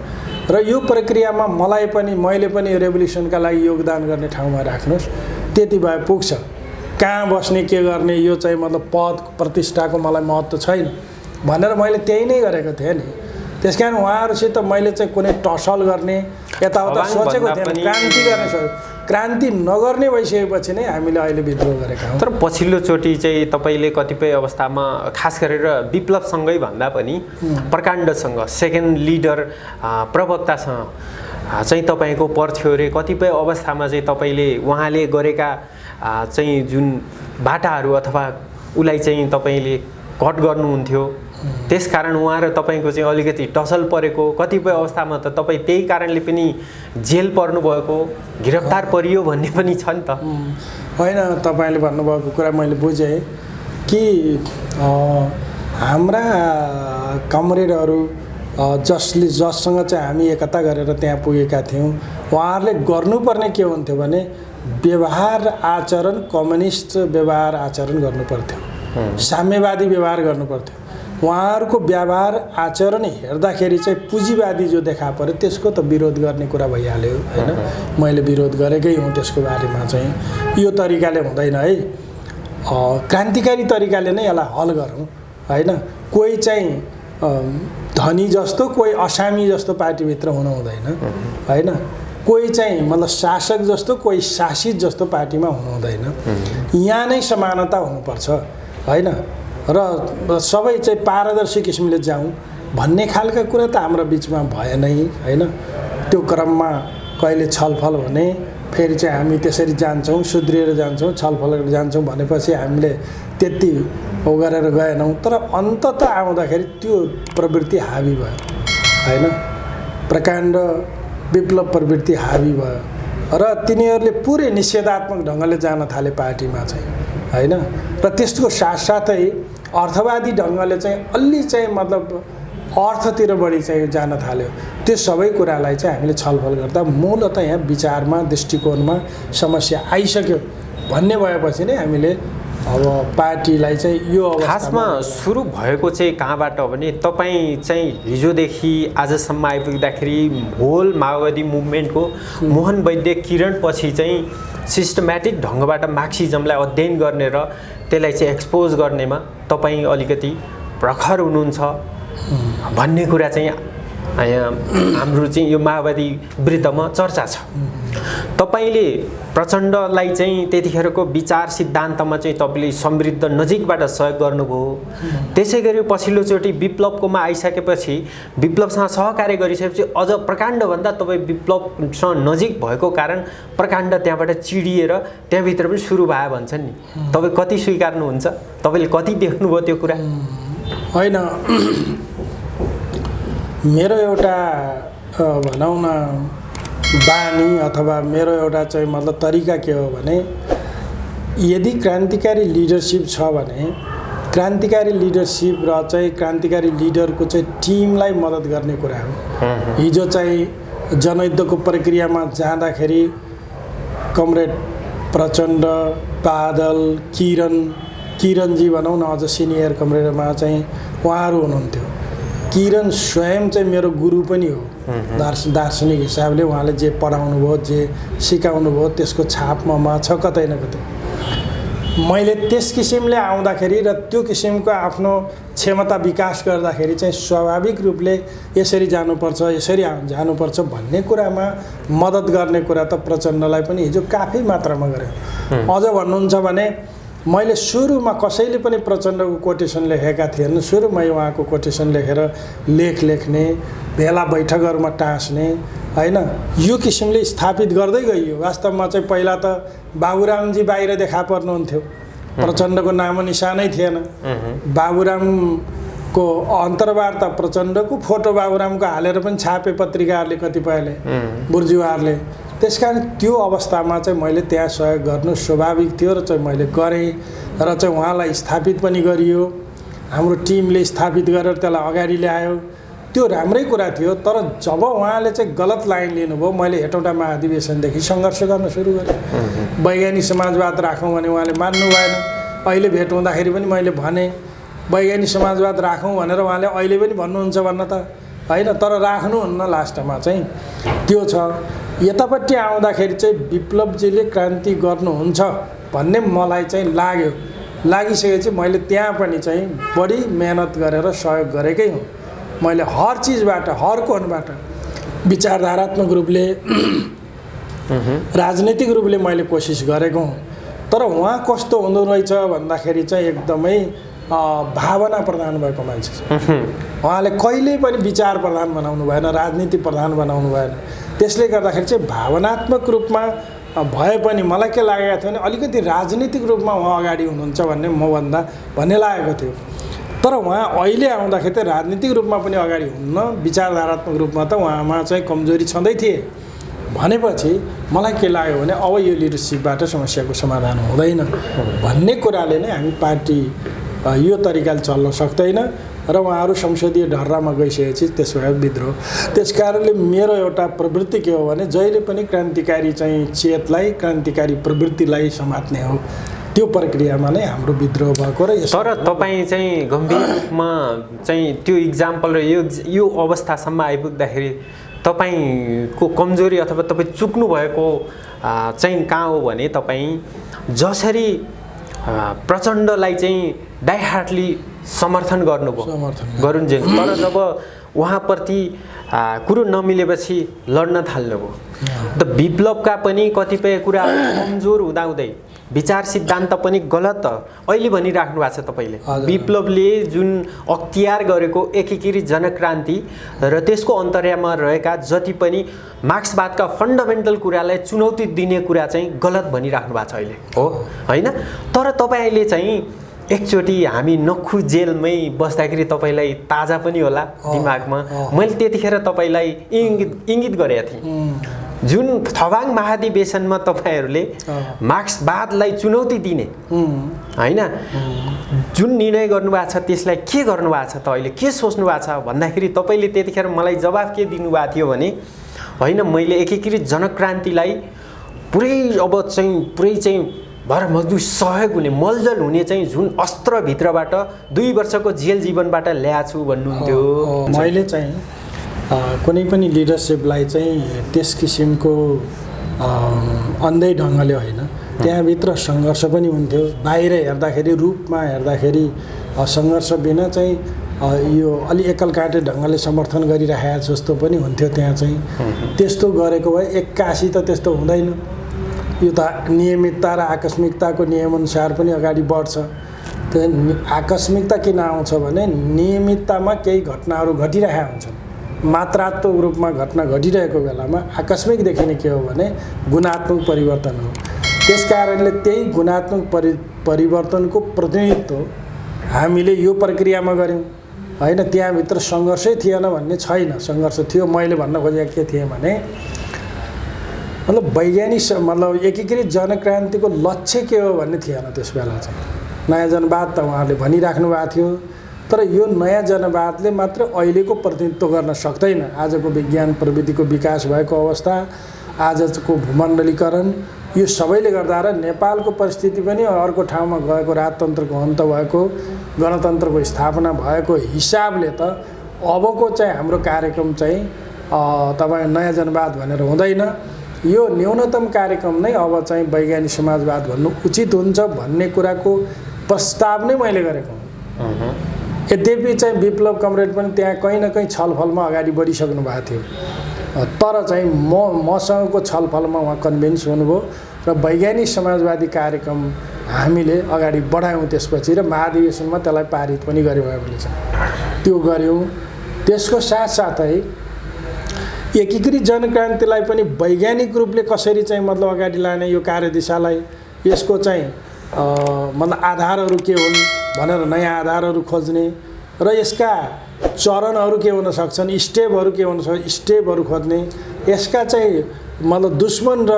र यो प्रक्रियामा मैले पनि रेभोल्युसनका लागि योगदान गर्ने ठाउँमा राख्नुहोस्, त्यति भए पुग्छ। कहाँ बस्ने के गर्ने यो चाहिँ मतलब पद प्रतिष्ठाको मलाई महत्त्व छैन भनेर मैले त्यही नै गरेको थिएँ नि। त्यस कारण उहाँहरूसित मैले चाहिँ कुनै टसल गर्ने यताउता सोचेको थिएन। क्रान्ति गर्ने क्रान्ति नगर्ने भइसकेपछि नै हामीले अहिले विद्रोह गरेका हौँ। तर पछिल्लोचोटि चाहिँ तपाईँले कतिपय अवस्थामा खास गरेर विप्लवसँगै भन्दा पनि प्रकाण्डसँग सेकेन्ड लिडर प्रवक्तासँग चाहिँ तपाईँको पर्थ्यो रे। कतिपय अवस्थामा चाहिँ तपाईँले उहाँले गरेका चाहिँ जुन बाटाहरू अथवा उसलाई चाहिँ तपाईँले कट गर्नुहुन्थ्यो, त्यसकारण उहाँ र तपाईँको चाहिँ अलिकति टसल परेको, कतिपय अवस्थामा त तपाईँ त्यही कारणले पनि जेल पर्नुभएको, गिरफ्तार परियो भन्ने पनि छ नि त। होइन, तपाईँले भन्नुभएको कुरा मैले बुझेँ कि हाम्रा कमरेडहरू जससँग चाहिँ हामी एकता गरेर त्यहाँ पुगेका थियौँ, उहाँहरूले गर्नुपर्ने के हुन्थ्यो भने व्यवहार आचरण कम्युनिस्ट व्यवहार आचरण गर्नुपर्थ्यो, साम्यवादी व्यवहार गर्नुपर्थ्यो। उहाँहरूको व्यवहार आचरण हेर्दाखेरि चाहिँ पुँजीवादी जो देखा पऱ्यो त्यसको त विरोध गर्ने कुरा भइहाल्यो होइन। मैले विरोध गरेकै हुँ त्यसको बारेमा चाहिँ। यो तरिकाले हुँदैन है, क्रान्तिकारी तरिकाले नै यसलाई हल गरौँ होइन। कोही चाहिँ धनी जस्तो कोही असामी जस्तो पार्टीभित्र हुनु हुँदैन होइन। कोही चाहिँ मतलब शासक जस्तो कोही शासित जस्तो पार्टीमा हुनु हुँदैन। यहाँ नै समानता हुनुपर्छ होइन र सबै चाहिँ पारदर्शी किसिमले जाउँ भन्ने खालका कुरा त हाम्रो बिचमा भएनै होइन। त्यो क्रममा कहिले छलफल हुने, फेरि चाहिँ हामी त्यसरी जान्छौँ, सुध्रिएर जान्छौँ, छलफल गरेर जान्छौँ भनेपछि हामीले त्यति हो गरेर गएनौँ। तर अन्ततः आउँदाखेरि त्यो प्रवृत्ति हावी भयो होइन। प्रकाण्ड विप्लव प्रवृत्ति हावी भयो र तिनीहरूले पुरै निषेधात्मक ढङ्गले जान थाले पार्टीमा चाहिँ होइन। र त्यसको साथसाथै अर्थवादी ढङ्गले चाहिँ अलि चाहिँ मतलब अर्थतिर बढी चाहिँ जान थाल्यो। त्यो सबै कुरालाई चाहिँ हामीले छलफल गर्दा मूलतः यहाँ विचारमा दृष्टिकोणमा समस्या आइसक्यो भन्ने भएपछि नै हामीले अब पार्टीलाई चाहिँ यो खासमा सुरु भएको चाहिँ कहाँबाट हो भने तपाईँ चाहिँ हिजोदेखि आजसम्म आइपुग्दाखेरि होल माओवादी मुभमेन्टको मोहन वैद्य किरणपछि चाहिँ सिस्टमेटिक ढङ्गबाट मार्क्सिजमलाई अध्ययन गर्ने र त्यसलाई चाहिँ एक्सपोज गर्नेमा तपाईँ अलिकति प्रखर हुनुहुन्छ भन्ने कुरा चाहिँ हाम्रो चाहिँ यो माओवादी विरुद्धमा चर्चा छ। तपाईले प्रचण्डलाई चाहिँ त्यतिखेरको विचार सिद्धान्तमा चाहिँ तपाईले समृद्ध नजिकबाट सहयोग गर्नुभयो। त्यसै गरी पछिल्लोचोटि विप्लवकोमा आइसकेपछि विप्लवसँग सहकार्य गरिसकेपछि अझ प्रकाण्डभन्दा तपाईँ विप्लवसँग नजिक भएको कारण प्रकाण्ड त्यहाँबाट चिडिएर त्यहाँभित्र पनि सुरु भयो भन्छन् नि। तपाईँ कति स्वीकार्नुहुन्छ? तपाईँले कति देख्नुभयो त्यो कुरा? होइन, मेरो एउटा भनौँ न बानी अथवा मेरो एउटा चाहिँ मतलब तरिका के हो भने यदि क्रान्तिकारी लिडरसिप छ भने क्रान्तिकारी लिडरसिप र चाहिँ क्रान्तिकारी लिडरको चाहिँ टिमलाई मद्दत गर्ने कुरा हो। हिजो चाहिँ जनयुद्धको प्रक्रियामा जाँदाखेरि कमरेड प्रचण्ड, बादल, किरणजी भनौँ न अझ सिनियर कमरेडमा चाहिँ उहाँहरू हुनुहुन्थ्यो। किरण स्वयं चाहिँ मेरो गुरु पनि हो दार्शनिक हिसाबले। उहाँले जे पढाउनु भयो जे सिकाउनु भयो त्यसको छाप ममा छ कतै न कतै। मैले त्यस किसिमले आउँदाखेरि र त्यो किसिमको आफ्नो क्षमता विकास गर्दाखेरि चाहिँ स्वाभाविक रूपले यसरी जानुपर्छ यसरी जानुपर्छ भन्ने कुरामा मद्दत गर्ने कुरा त प्रचण्डलाई पनि हिजो काफी मात्रामा गरे। अझ भन्नुहुन्छ भने मैले सुरुमा कसैले पनि प्रचण्डको कोटेसन लेखेका थिएन। सुरुमै उहाँको कोटेसन लेखेर लेख लेख्ने, भेला बैठकहरूमा टाँस्ने होइन, यो किसिमले स्थापित गर्दै गइयो। वास्तवमा चाहिँ पहिला त बाबुरामजी बाहिर देखा पर्नुहुन्थ्यो, प्रचण्डको नामो निशानै थिएन। बाबुरामको अन्तर्वार्ता प्रचण्डको फोटो बाबुरामको हालेर पनि छापे पत्रिकाहरूले कतिपयले, बुर्जुवाहरूले। त्यसकारण त्यो अवस्थामा चाहिँ मैले त्यहाँ सहयोग गर्नु स्वाभाविक थियो र चाहिँ मैले गरेँ र चाहिँ उहाँलाई स्थापित पनि गरियो। हाम्रो टिमले स्थापित गरेर त्यसलाई अगाडि ल्यायो। त्यो राम्रै कुरा थियो। तर जब उहाँले चाहिँ गलत लाइन लिनुभयो, मैले हेटौँडा महाधिवेशनदेखि सङ्घर्ष गर्न सुरु गरेँ। वैज्ञानिक समाजवाद राखौँ भने उहाँले मान्नु भएन। अहिले भेट हुँदाखेरि पनि मैले भने वैज्ञानिक समाजवाद राखौँ भनेर उहाँले अहिले पनि भन्नुहुन्छ भन्न त होइन, तर राख्नुहुन्न लास्टमा चाहिँ त्यो छ। यतापट्टि आउँदाखेरि चाहिँ विप्लवजीले क्रान्ति गर्नुहुन्छ भन्ने मलाई चाहिँ लाग्यो। लागिसकेपछि मैले त्यहाँ पनि चाहिँ बढी मेहनत गरेर सहयोग गरेकै हुँ। मैले हर चिजबाट, हर कोणबाट, विचारधारात्मक रूपले, राजनीतिक रूपले मैले कोसिस गरेको हुँ। तर उहाँ कस्तो हुँदो रहेछ भन्दाखेरि चाहिँ एकदमै भावना प्रधान भएको मान्छे छ। उहाँले कहिल्यै पनि विचार प्रधान बनाउनु भएन, राजनीति प्रधान बनाउनु भएन। त्यसले गर्दाखेरि चाहिँ भावनात्मक रूपमा भए पनि मलाई के लागेको थियो भने अलिकति राजनीतिक रूपमा उहाँ अगाडि हुनुहुन्छ भन्ने भन्ने लागेको थियो। तर उहाँ अहिले आउँदाखेरि चाहिँ राजनीतिक रूपमा पनि अगाडि हुन्न, विचारधारात्मक रूपमा त उहाँमा चाहिँ कमजोरी छँदै थिए भनेपछि मलाई के लाग्यो भने अब यो लिडरसिपबाट समस्याको समाधान हुँदैन भन्ने कुराले नै हामी पार्टी यो तरिकाले चल्न सक्दैन र उहाँहरू संसदीय ढर्रामा गइसकेपछि त्यसबाट विद्रोह। त्यस कारणले मेरो एउटा प्रवृत्ति के हो भने जहिले पनि क्रान्तिकारी चाहिँ चेतलाई, क्रान्तिकारी प्रवृत्तिलाई समात्ने हो। त्यो प्रक्रियामा नै हाम्रो विद्रोह भएको र तर तपाईँ चाहिँ गम्भीर रूपमा चाहिँ त्यो इक्जाम्पल र यो अवस्थासम्म आइपुग्दाखेरि तपाईँको कमजोरी अथवा तपाईँ चुक्नु भएको चाहिँ कहाँ हो भने तपाईँ जसरी प्रचण्डलाई चाहिँ डाइहार्टली समर्थन गर्नुभयो गरुन्जेल, तर जब उहाँप्रति कुरो नमिलेपछि लड्न थाल्नुभयो। त विप्लवका पनि कतिपय कुराहरू कमजोर हुँदाहुँदै विचार सिद्धान्त पनि गलत अहिले भनिराख्नु भएको छ तपाईँले। विप्लवले जुन अख्तियार गरेको एकीकृत जनक्रान्ति र त्यसको अन्तर्यामा रहेका जति पनि मार्क्सवादका फन्डामेन्टल कुरालाई चुनौती दिने कुरा चाहिँ गलत भनिराख्नु भएको छ अहिले, हो होइन? तर तपाईँले चाहिँ एकचोटि हामी नक्खु जेलमै बस्दाखेरि तपाईँलाई ताजा पनि होला दिमागमा, मैले त्यतिखेर तपाईँलाई इङ्गित गरेका थिएँ। जुन थवाङ महाधिवेशनमा तपाईँहरूले मार्क्सवादलाई चुनौती दिने होइन, जुन निर्णय गर्नुभएको छ त्यसलाई के गर्नुभएको छ त, अहिले के सोच्नु भएको छ भन्दाखेरि तपाईँले त्यतिखेर मलाई जवाफ के दिनुभएको थियो भने होइन, मैले एकीकृत जनक्रान्तिलाई पुरै चाहिँ भरमजदुर सहयोग हुने, मलजल हुने चाहिँ जुन अस्त्रभित्रबाट 2 वर्षको जेल जीवनबाट ल्याएको छु भन्नुहुन्थ्यो। मैले चाहिँ कुनै पनि लिडरसिपलाई चाहिँ त्यस किसिमको अन्धै ढङ्गले होइन, त्यहाँभित्र सङ्घर्ष पनि हुन्थ्यो। बाहिर हेर्दाखेरि, रूपमा हेर्दाखेरि सङ्घर्ष बिना चाहिँ यो अलि एकल काटे ढङ्गले समर्थन गरिरहेको जस्तो पनि हुन्थ्यो। त्यहाँ चाहिँ त्यस्तो गरेको भए 81 त त्यस्तो हुँदैन। यो त नियमितता र आकस्मिकताको नियमअनुसार पनि अगाडि बढ्छ। त्यो आकस्मिकता किन आउँछ भने नियमिततामा केही घटनाहरू घटिरहेका हुन्छन्, मात्रात्मक रूपमा घटना घटिरहेको बेलामा आकस्मिक देखिने के हो भने गुणात्मक परिवर्तन हो। त्यस कारणले त्यही गुणात्मक परिवर्तनको प्रतिनिधित्व हामीले यो प्रक्रियामा गऱ्यौँ होइन। त्यहाँभित्र सङ्घर्षै थिएन भन्ने छैन, सङ्घर्ष थियो। मैले भन्न खोजेको के थिएँ भने मतलब वैज्ञानिक मतलब एकीकृत जनक्रान्तिको लक्ष्य के हो भन्ने थिएन त्यस बेला चाहिँ। नयाँ जनवाद त उहाँहरूले भनिराख्नु भएको थियो, तर यो नयाँ जनवादले मात्र अहिलेको प्रतिनिधित्व गर्न सक्दैन। आजको विज्ञान प्रविधिको विकास भएको अवस्था, आजको भूमण्डलीकरण, यो सबैले गर्दा र नेपालको परिस्थिति पनि अर्को ठाउँमा गएको, राजतन्त्रको अन्त भएको, गणतन्त्रको स्थापना भएको हिसाबले त अबको चाहिँ हाम्रो कार्यक्रम चाहिँ तपाईँ नयाँ जनवाद भनेर हुँदैन। यो न्यूनतम कार्यक्रम नै अब चाहिँ वैज्ञानिक समाजवाद भन्नु उचित हुन्छ भन्ने कुराको प्रस्ताव नै मैले गरेको हुँ। यद्यपि चाहिँ विप्लव कमरेड पनि त्यहाँ कहीँ न कहीँ छलफलमा अगाडि बढिसक्नु भएको थियो, तर चाहिँ मसँगको छलफलमा उहाँ कन्भिन्स हुनुभयो र वैज्ञानिक समाजवादी कार्यक्रम हामीले अगाडि बढायौँ त्यसपछि, र महाधिवेशनमा त्यसलाई पारित पनि गऱ्यौँ। हामीले चाहिँ त्यो गऱ्यौँ। त्यसको साथसाथै एकीकृत जनक्रान्तिलाई पनि वैज्ञानिक रूपले कसरी चाहिँ मतलब अगाडि लाने, यो कार्यदिशालाई, यसको चाहिँ मतलब आधारहरू के हुन् भनेर नयाँ आधारहरू खोज्ने र यसका चरणहरू के हुन सक्छन्, स्टेपहरू के हुन सक्छ, स्टेपहरू खोज्ने, यसका चाहिँ मतलब दुश्मन र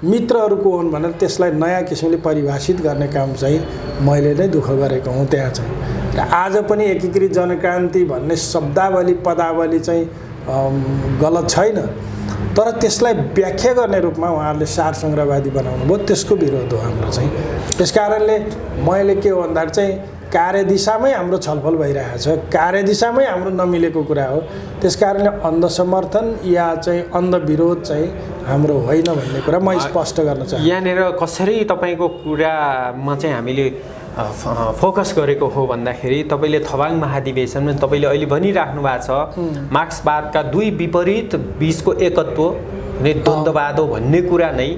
मित्रहरू को हुन् भनेर त्यसलाई नयाँ किसिमले परिभाषित गर्ने काम चाहिँ मैले नै दुःख गरेको हुँ त्यहाँ चाहिँ। र आज पनि एकीकृत जनक्रान्ति भन्ने शब्दावली पदावली चाहिँ गलत छैन, तर त्यसलाई व्याख्या गर्ने रूपमा उहाँहरूले सार सङ्ग्रहवादी बनाउनु भयो, त्यसको विरोध हो हाम्रो चाहिँ। त्यस कारणले मैले के हो भन्दा चाहिँ कार्यदिशामै हाम्रो छलफल भइरहेको छ, कार्यदिशामै हाम्रो नमिलेको कुरा हो। त्यस कारणले अन्धसमर्थन या चाहिँ अन्धविरोध चाहिँ हाम्रो होइन भन्ने कुरा म स्पष्ट गर्न चाहन्छु। यहाँनिर कसरी तपाईँको कुरामा चाहिँ हामीले फोकस गरेको हो भन्दाखेरि तपाईँले थवाङ महाधिवेशनमा तपाईँले अहिले भनिराख्नु भएको छ मार्क्सवादका दुई विपरीत बिचको एकत्व नै द्वन्द्ववाद हो भन्ने कुरा नै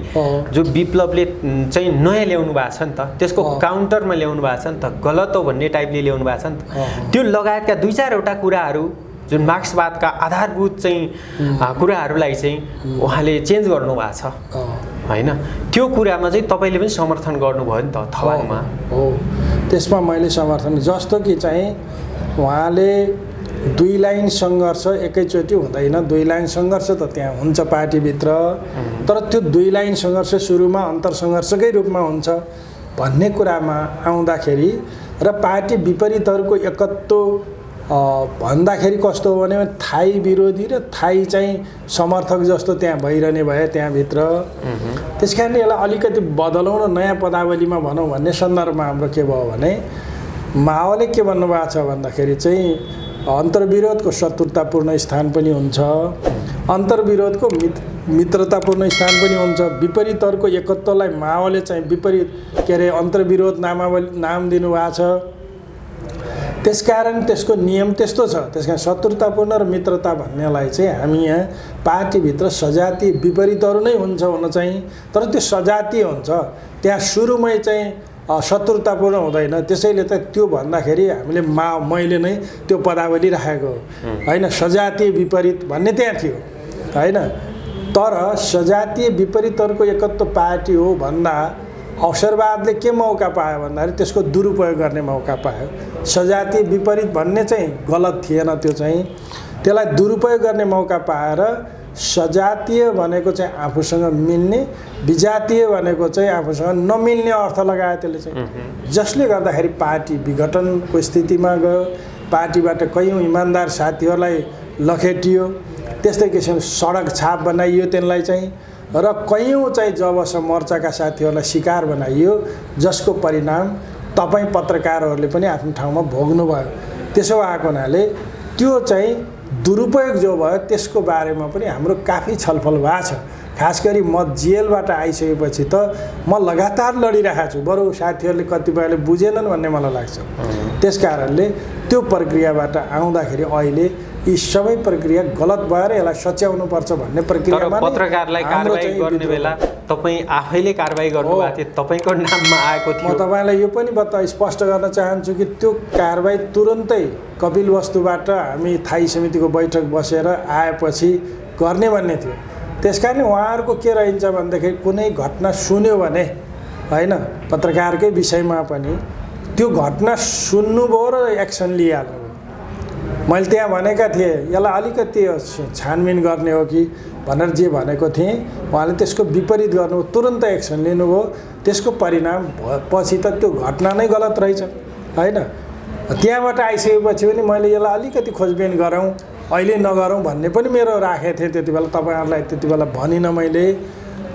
जो विप्लवले चाहिँ नयाँ ल्याउनु भएको छ नि त, त्यसको काउन्टरमा ल्याउनु भएको छ नि त, गलत हो भन्ने टाइपले ल्याउनु भएको छ नि त। त्यो लगायतका दुई चारवटा कुराहरू जुन मार्क्सवादका आधारभूत चाहिँ कुराहरूलाई चाहिँ उहाँले चेन्ज गर्नुभएको छ होइन, त्यो कुरामा चाहिँ तपाईँले पनि समर्थन गर्नुभयो नि त थवाङमा। हो, त्यसमा मैले समर्थन, जस्तो कि चाहिँ उहाँले दुई लाइन सङ्घर्ष एकैचोटि हुँदैन, दुई लाइन सङ्घर्ष त त्यहाँ हुन्छ पार्टीभित्र, तर त्यो दुई लाइन सङ्घर्ष सुरुमा अन्तरसङ्घर्षकै रूपमा हुन्छ भन्ने कुरामा आउँदाखेरि र पार्टी विपरीतहरूको एकत्व भन्दाखेरि कस्तो हो भने थाई विरोधी र थाई चाहिँ समर्थक जस्तो त्यहाँ भइरहने भए त्यहाँभित्र। त्यस कारणले यसलाई अलिकति बदलौँ र नयाँ पदावलीमा भनौँ भन्ने सन्दर्भमा हाम्रो के भयो भने माओले के भन्नुभएको छ भन्दाखेरि चाहिँ अन्तर्विरोधको शत्रुतापूर्ण स्थान पनि हुन्छ, अन्तर्विरोधको मित्रतापूर्ण स्थान पनि हुन्छ। विपरीतहरूको एकत्वलाई माओले चाहिँ विपरीत के अरे अन्तर्विरोध नाम दिनुभएको छ। त्यसकारण त्यसको नियम त्यस्तो छ। त्यसकारण शत्रुतापूर्ण र मित्रता भन्नेलाई चाहिँ हामी यहाँ पार्टीभित्र सजातीय विपरीतहरू नै हुन्छ हुन चाहिँ, तर त्यो सजातीय हुन्छ, त्यहाँ सुरुमै चाहिँ शत्रुतापूर्ण हुँदैन। त्यसैले त त्यो भन्दाखेरि हामीले मैले नै त्यो पदावली राखेको होइन, सजातीय विपरीत भन्ने त्यहाँ थियो होइन। तर सजातीय विपरीतहरूको एकत्व पार्टी हो भन्दा अवसरवादले के मौका पायो भन्दाखेरि त्यसको दुरुपयोग गर्ने मौका पायो। सजातीय विपरीत भन्ने चाहिँ गलत थिएन, त्यो चाहिँ त्यसलाई दुरुपयोग गर्ने मौका पाएर सजातीय भनेको चाहिँ आफूसँग मिल्ने, विजातीय भनेको चाहिँ आफूसँग नमिल्ने अर्थ लगायो त्यसले चाहिँ, जसले गर्दाखेरि पार्टी विघटनको स्थितिमा गयो, पार्टीबाट कयौँ इमान्दार साथीहरूलाई लखेटियो, त्यस्तै किसिम सडक छाप बनाइयो त्यसलाई चाहिँ, र कयौँ चाहिँ जबसम्म मोर्चाका साथीहरूलाई शिकार बनाइयो, जसको परिणाम तपाईँ पत्रकारहरूले पनि आफ्नो ठाउँमा भोग्नुभयो। त्यसो भएको हुनाले त्यो चाहिँ दुरुपयोग जो भयो त्यसको बारेमा पनि हाम्रो काफी छलफल भएको छ। खास गरी म जेलबाट आइसकेपछि त म लगातार लडिरहेको छु, बरु साथीहरूले कतिपयले बुझेनन् भन्ने मलाई लाग्छ। त्यस कारणले त्यो प्रक्रियाबाट आउँदाखेरि अहिले यी सबै प्रक्रिया गलत भएर यसलाई सच्याउनुपर्छ भन्ने प्रक्रियामा पत्रकारलाई कारबाही गर्ने बेला तपाईँ आफैले कारबाही गर्नुभएको थियो, तपाईँको नाममा आएको थियो। म तपाईँलाई यो पनि स्पष्ट गर्न चाहन्छु कि त्यो कारबाही तुरन्तै कपिलवस्तुबाट हामी थाई समितिको बैठक बसेर आएपछि गर्ने भन्ने थियो। त्यस कारण उहाँहरूको के रहन्छ भन्दाखेरि कुनै घटना सुन्यो भने होइन, पत्रकारकै विषयमा पनि त्यो घटना सुन्नुभयो र एक्सन लिइहाल्नु। मैले त्यहाँ भनेका थिएँ यसलाई अलिकति छानबिन गर्ने हो कि भनेर जे भनेको थिएँ, उहाँले त्यसको विपरीत गर्नु, तुरन्तै एक्सन लिनुभयो। त्यसको परिणाम पछि त त्यो घटना नै गलत रहेछ होइन। त्यहाँबाट आइसकेपछि पनि मैले यसलाई अलिकति खोजबिन गरौँ, अहिले नगरौँ भन्ने पनि मेरो राखेको थिएँ त्यति बेला, तपाईँहरूलाई त्यति बेला भनिनँ मैले,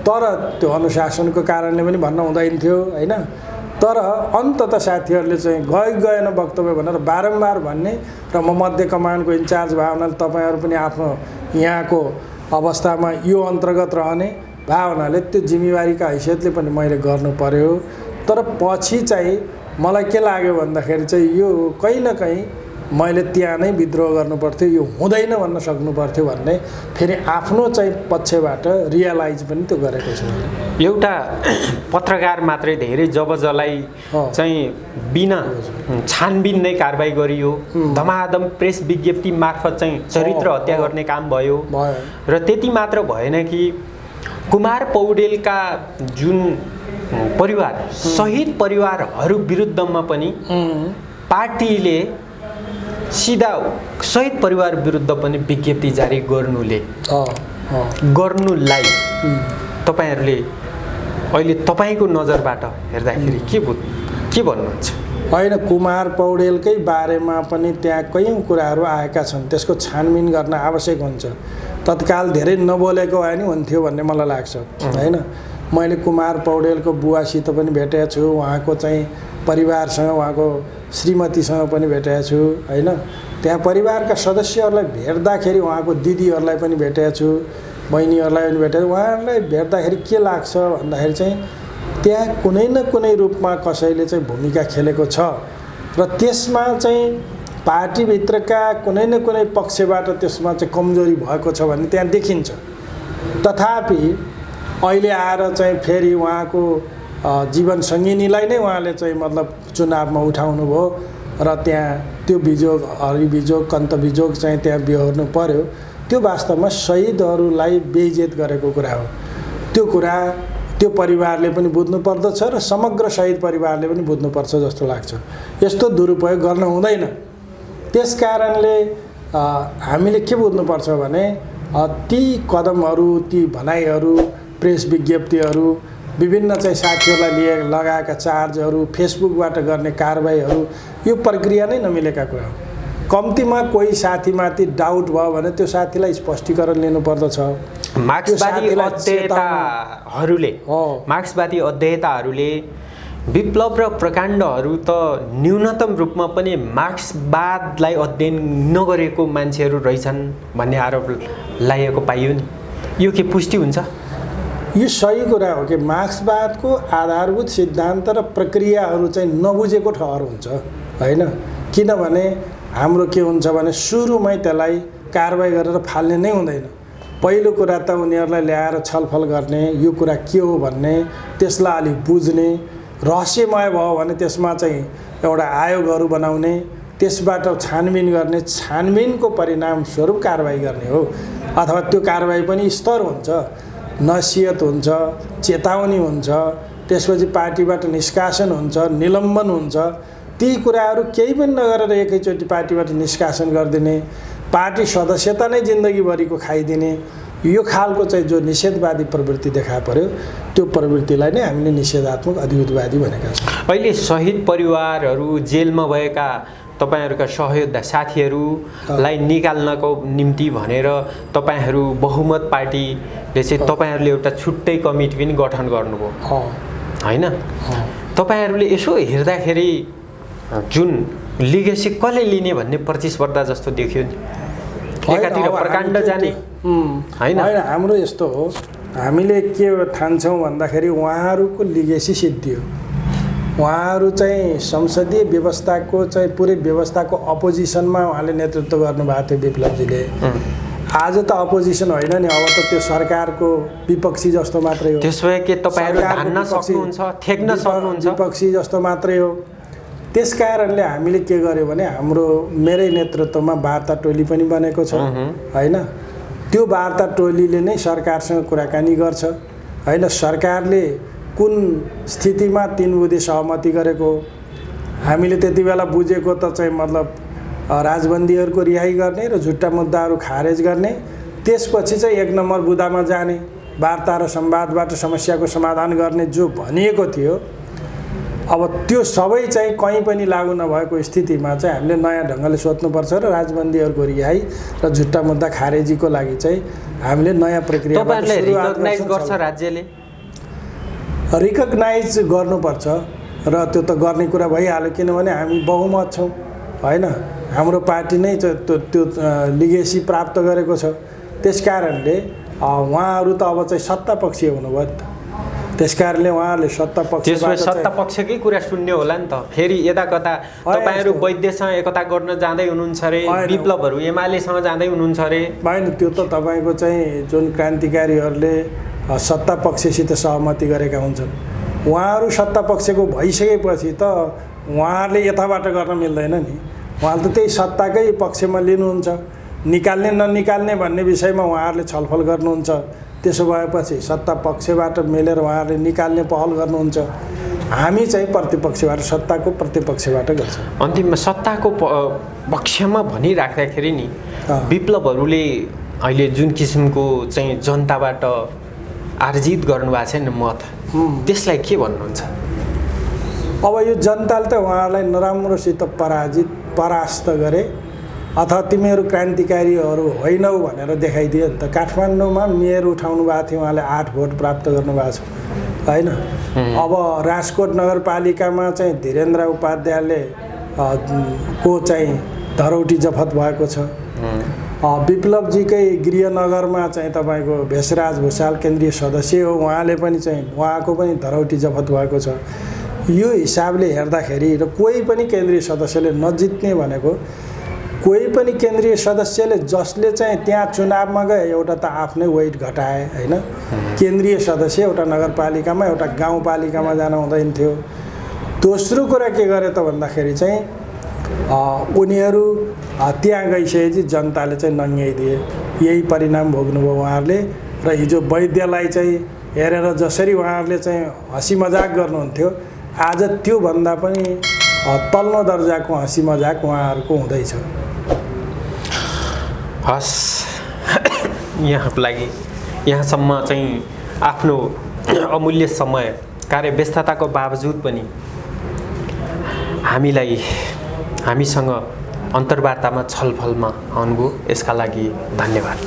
तर त्यो अनुशासनको कारणले पनि भन्न हुँदैन थियो होइन। तर अन्ततः साथीहरूले चाहिँ गएन वक्तव्य भनेर बारम्बार भन्ने र म मध्य कमानको इन्चार्ज भयो हुनाले तपाईँहरू पनि आफ्नो यहाँको अवस्थामा यो अन्तर्गत रहने भयो हुनाले त्यो जिम्मेवारीका हैसियतले पनि मैले गर्नु पर्यो। तर पछि चाहिँ मलाई के लाग्यो भन्दाखेरि चाहिँ यो कहीँ न कहीँ मैले त्यहाँ नै विद्रोह गर्नुपर्थ्यो, यो हुँदैन भन्न सक्नुपर्थ्यो भन्ने फेरि आफ्नो चाहिँ पक्षबाट रियलाइज पनि त्यो गरेको छु। एउटा पत्रकार मात्रै धेरै जबजलाई चाहिँ बिना छानबिन नै कारबाही गरियो, धमाधम प्रेस विज्ञप्ति मार्फत चाहिँ चरित्र हत्या गर्ने काम भयो। र त्यति मात्र भएन कि कुमार पौडेलका जुन परिवार शहीद परिवारहरू विरुद्धमा पनि पार्टीले सिधा शहीद परिवार विरुद्ध पनि विज्ञप्ति जारी गर्नुलाई तपाईँहरूले अहिले तपाईँको नजरबाट हेर्दाखेरि के के भन्नुहुन्छ? होइन, कुमार पौडेलकै बारेमा पनि त्यहाँ कयौँ कुराहरू आएका छन्, त्यसको छानबिन गर्न आवश्यक हुन्छ। तत्काल धेरै नबोलेको भए नि हुन्थ्यो भन्ने मलाई लाग्छ होइन। मैले कुमार पौडेलको बुवासित पनि भेटेको छु, उहाँको चाहिँ परिवारसँग, उहाँको श्रीमतीसँग पनि भेटेको छु होइन। त्यहाँ परिवारका सदस्यहरूलाई भेट्दाखेरि उहाँको दिदीहरूलाई पनि भेटेको छु, बहिनीहरूलाई पनि भेटेको। उहाँहरूलाई भेट्दाखेरि के लाग्छ भन्दाखेरि चाहिँ त्यहाँ कुनै न कुनै रूपमा कसैले चाहिँ भूमिका खेलेको छ र त्यसमा चाहिँ पार्टीभित्रका कुनै न कुनै पक्षबाट त्यसमा चाहिँ कमजोरी भएको छ भन्ने त्यहाँ देखिन्छ। तथापि अहिले आएर चाहिँ फेरि उहाँको जीवन सङ्गिनीलाई नै उहाँले चाहिँ मतलब चुनावमा उठाउनु भयो र त्यहाँ त्यो बिजोग, हरिबिजोग, कन्तबिजोग चाहिँ त्यहाँ बिहोर्नु पर्यो। त्यो वास्तवमा शहीदहरूलाई बेइज्जत गरेको कुरा हो। त्यो कुरा त्यो परिवारले पनि बुझ्नुपर्दछ र समग्र शहीद परिवारले पनि बुझ्नुपर्छ जस्तो लाग्छ। यस्तो दुरुपयोग गर्न हुँदैन। त्यस कारणले हामीले के बुझ्नुपर्छ भने ती कदमहरू, ती भनाइहरू, प्रेस विज्ञप्तिहरू, विभिन्न चाहिँ साथीहरूलाई लगाएका चार्जहरू, फेसबुकबाट गर्ने कारबाहीहरू, यो प्रक्रिया नै नमिलेका कुरा हो। कम्तीमा कोही साथीमाथि डाउट भयो भने त्यो साथीलाई स्पष्टीकरण लिनुपर्दछ। मार्क्सवादी अध्येताहरूले विप्लव र प्रकाण्डहरू त न्यूनतम रूपमा पनि मार्क्सवादलाई अध्ययन नगरेको मान्छेहरू रहेछन् भन्ने आरोप लागेको पाइयो नि। यो के पुष्टि हुन्छ? यो सही कुरा हो कि मार्क्सवादको आधारभूत सिद्धान्त र प्रक्रियाहरू चाहिँ नबुझेको ठहर हुन्छ होइन। किनभने हाम्रो के हुन्छ भने सुरुमै त्यसलाई कारबाही गरेर फाल्ने नै हुँदैन। पहिलो कुरा त उनीहरूलाई ल्याएर छलफल गर्ने, यो कुरा के हो भन्ने, त्यसलाई अलिक बुझ्ने, रहस्यमय भयो भने त्यसमा चाहिँ एउटा आयोगहरू बनाउने, त्यसबाट छानबिन गर्ने, छानबिनको परिणाम स्वरूप कारबाही गर्ने हो। अथवा त्यो कारबाही पनि स्तर हुन्छ, नसिहत हुन्छ, चेतावनी हुन्छ, त्यसपछि पार्टीबाट निष्कासन हुन्छ, निलम्बन हुन्छ। ती कुराहरू केही पनि नगरेर एकैचोटि पार्टीबाट निष्कासन गरिदिने, पार्टी सदस्यता नै जिन्दगीभरिको खाइदिने, यो खालको चाहिँ जो निषेधवादी प्रवृत्ति देखा पर्यो, त्यो प्रवृत्तिलाई नै हामीले निषेधात्मक अधियुद्धवादी भनेका छौँ। अहिले शहीद परिवारहरू, जेलमा भएका तपाईहरुका सहयोद्धा साथीहरूलाई निकाल्नको निम्ति भनेर तपाईहरु बहुमत पार्टीले चाहिँ तपाईहरुले एउटा छुट्टै कमिटी पनि गठन गर्नुभयो हैन। तपाईहरुले यसो हेर्दाखेरि जुन लिगेसी कसले लिने भन्ने प्रतिस्पर्धा जस्तो देखियो नि। एकातिर प्रकाण्ड जाने हैन। हाम्रो यस्तो हो, हामीले के ठान्छौँ भन्दाखेरि उहाँहरूको लिगेसी सिद्धियो। उहाँहरू चाहिँ संसदीय व्यवस्थाको चाहिँ पुरै व्यवस्थाको अपोजिसनमा उहाँले नेतृत्व गर्नुभएको थियो विप्लवजीले। आज त अपोजिसन होइन नि, अब त त्यो सरकारको विपक्षी जस्तो मात्रै हो। त्यसो के तपाईहरु धान्न सक्नुहुन्छ, ठेक्न सक्नुहुन्छ, विपक्षी जस्तो मात्रै हो। त्यसकारणले हामीले के गर्यो भने हाम्रो मेरै नेतृत्वमा वार्ता टोली पनि बनेको छ हैन। त्यो वार्ता टोलीले नै सरकारसँग कुराकानी गर्छ हैन। सरकारले कुन स्थितिमा 3 बुँदे सहमति गरेको हामीले त्यति बेला बुझेको त चाहिँ मतलब राजबन्दीहरूको रिहाई गर्ने र झुट्टा मुद्दाहरू खारेज गर्ने, त्यसपछि चाहिँ 1 नम्बर बुँदामा जाने, वार्ता र संवादबाट समस्याको समाधान गर्ने जो भनिएको थियो। अब त्यो सबै चाहिँ कहीँ पनि लागू नभएको स्थितिमा चाहिँ हामीले नयाँ ढङ्गले सोच्नुपर्छ र राजबन्दीहरूको रिहाई र झुट्टा मुद्दा खारेजीको लागि चाहिँ हामीले नयाँ प्रक्रिया रिकग्नाइज गर्छ राज्यले, रिकग्नाइज गर्नुपर्छ र त्यो त गर्ने कुरा भइहाल्यो। किनभने हामी बहुमत छौँ हैन, हाम्रो पार्टी नै त्यो लिगेसी प्राप्त गरेको छ। त्यसकारणले उहाँहरू त अब चाहिँ सत्ता पक्षीय हुनुभयो नि त। त्यसकारणले उहाँहरूले सत्ता पक्षकै कुरा सुन्ने होला नि त। फेरि यता कता तपाईहरु वैद्यसँग एकता गर्न जाँदै हुनुहुन्छ रे, विप्लवहरू एमालेसँग जाँदै हुनुहुन्छ रे। हैन, त्यो त तपाईको चाहिँ जुन क्रान्तिकारीहरूले सत्ता पक्षसित सहमति गरेका हुन्छन्, उहाँहरू सत्ता पक्षको भइसकेपछि त उहाँहरूले यताबाट गर्न मिल्दैन नि। उहाँले त त्यही सत्ताकै पक्षमा लिनुहुन्छ, निकाल्ने ननिकाल्ने भन्ने विषयमा उहाँहरूले छलफल गर्नुहुन्छ। त्यसो भएपछि सत्ता पक्षबाट मिलेर उहाँहरूले निकाल्ने पहल गर्नुहुन्छ, हामी चाहिँ प्रतिपक्षबाट सत्ताको प्रतिपक्षबाट गर्छौँ। अन्तिममा सत्ताको पक्षमा भनिराख्दाखेरि नि विप्लवहरूले अहिले जुन किसिमको चाहिँ जनताबाट आर्जित गर्नुभएको छ नि मत, त्यसलाई के भन्नुहुन्छ? अब यो जनताले त उहाँहरूलाई नराम्रोसित परास्त गरे अथवा तिमीहरू क्रान्तिकारीहरू होइनौ भनेर देखाइदियो नि त। काठमाडौँमा मेयर उठाउनु भएको थियो, उहाँले 8 भोट प्राप्त गर्नुभएको छ होइन। अब राजकोट नगरपालिकामा चाहिँ धीरेन्द्र उपाध्यायले को चाहिँ धरौटी जफत भएको छ। विप्लवजीकै गृहनगरमा चाहिँ तपाईँको भेषराज भुषाल केन्द्रीय सदस्य हो, उहाँले पनि चाहिँ उहाँको पनि धरौटी जफत भएको छ। यो हिसाबले हेर्दाखेरि र कोही पनि केन्द्रीय सदस्यले नजित्ने भनेको, कोही पनि केन्द्रीय सदस्यले जसले चाहिँ त्यहाँ चुनावमा गए एउटा त आफ्नै वेट घटाए होइन। केन्द्रीय सदस्य एउटा नगरपालिकामा एउटा गाउँपालिकामा जान हुँदैन थियो। दोस्रो कुरा के गरे त भन्दाखेरि चाहिँ उनीहरू त्यहाँ गइसकेपछि जनताले चाहिँ नङ्ग्याइदिए। यही परिणाम भोग्नुभयो उहाँहरूले। र हिजो वैद्यलाई चाहिँ हेरेर जसरी उहाँहरूले चाहिँ हँसी मजाक गर्नुहुन्थ्यो, आज त्योभन्दा पनि तल्लो दर्जाको हँसी मजाक उहाँहरूको हुँदैछ। हस्, यहाँको लागि यहाँसम्म चाहिँ आफ्नो अमूल्य समय कार्यव्यस्तताको बावजुद पनि हामीसँग अन्तर्वार्तामा छलफलमा आउनुभयो, यसका लागि धन्यवाद।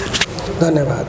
धन्यवाद।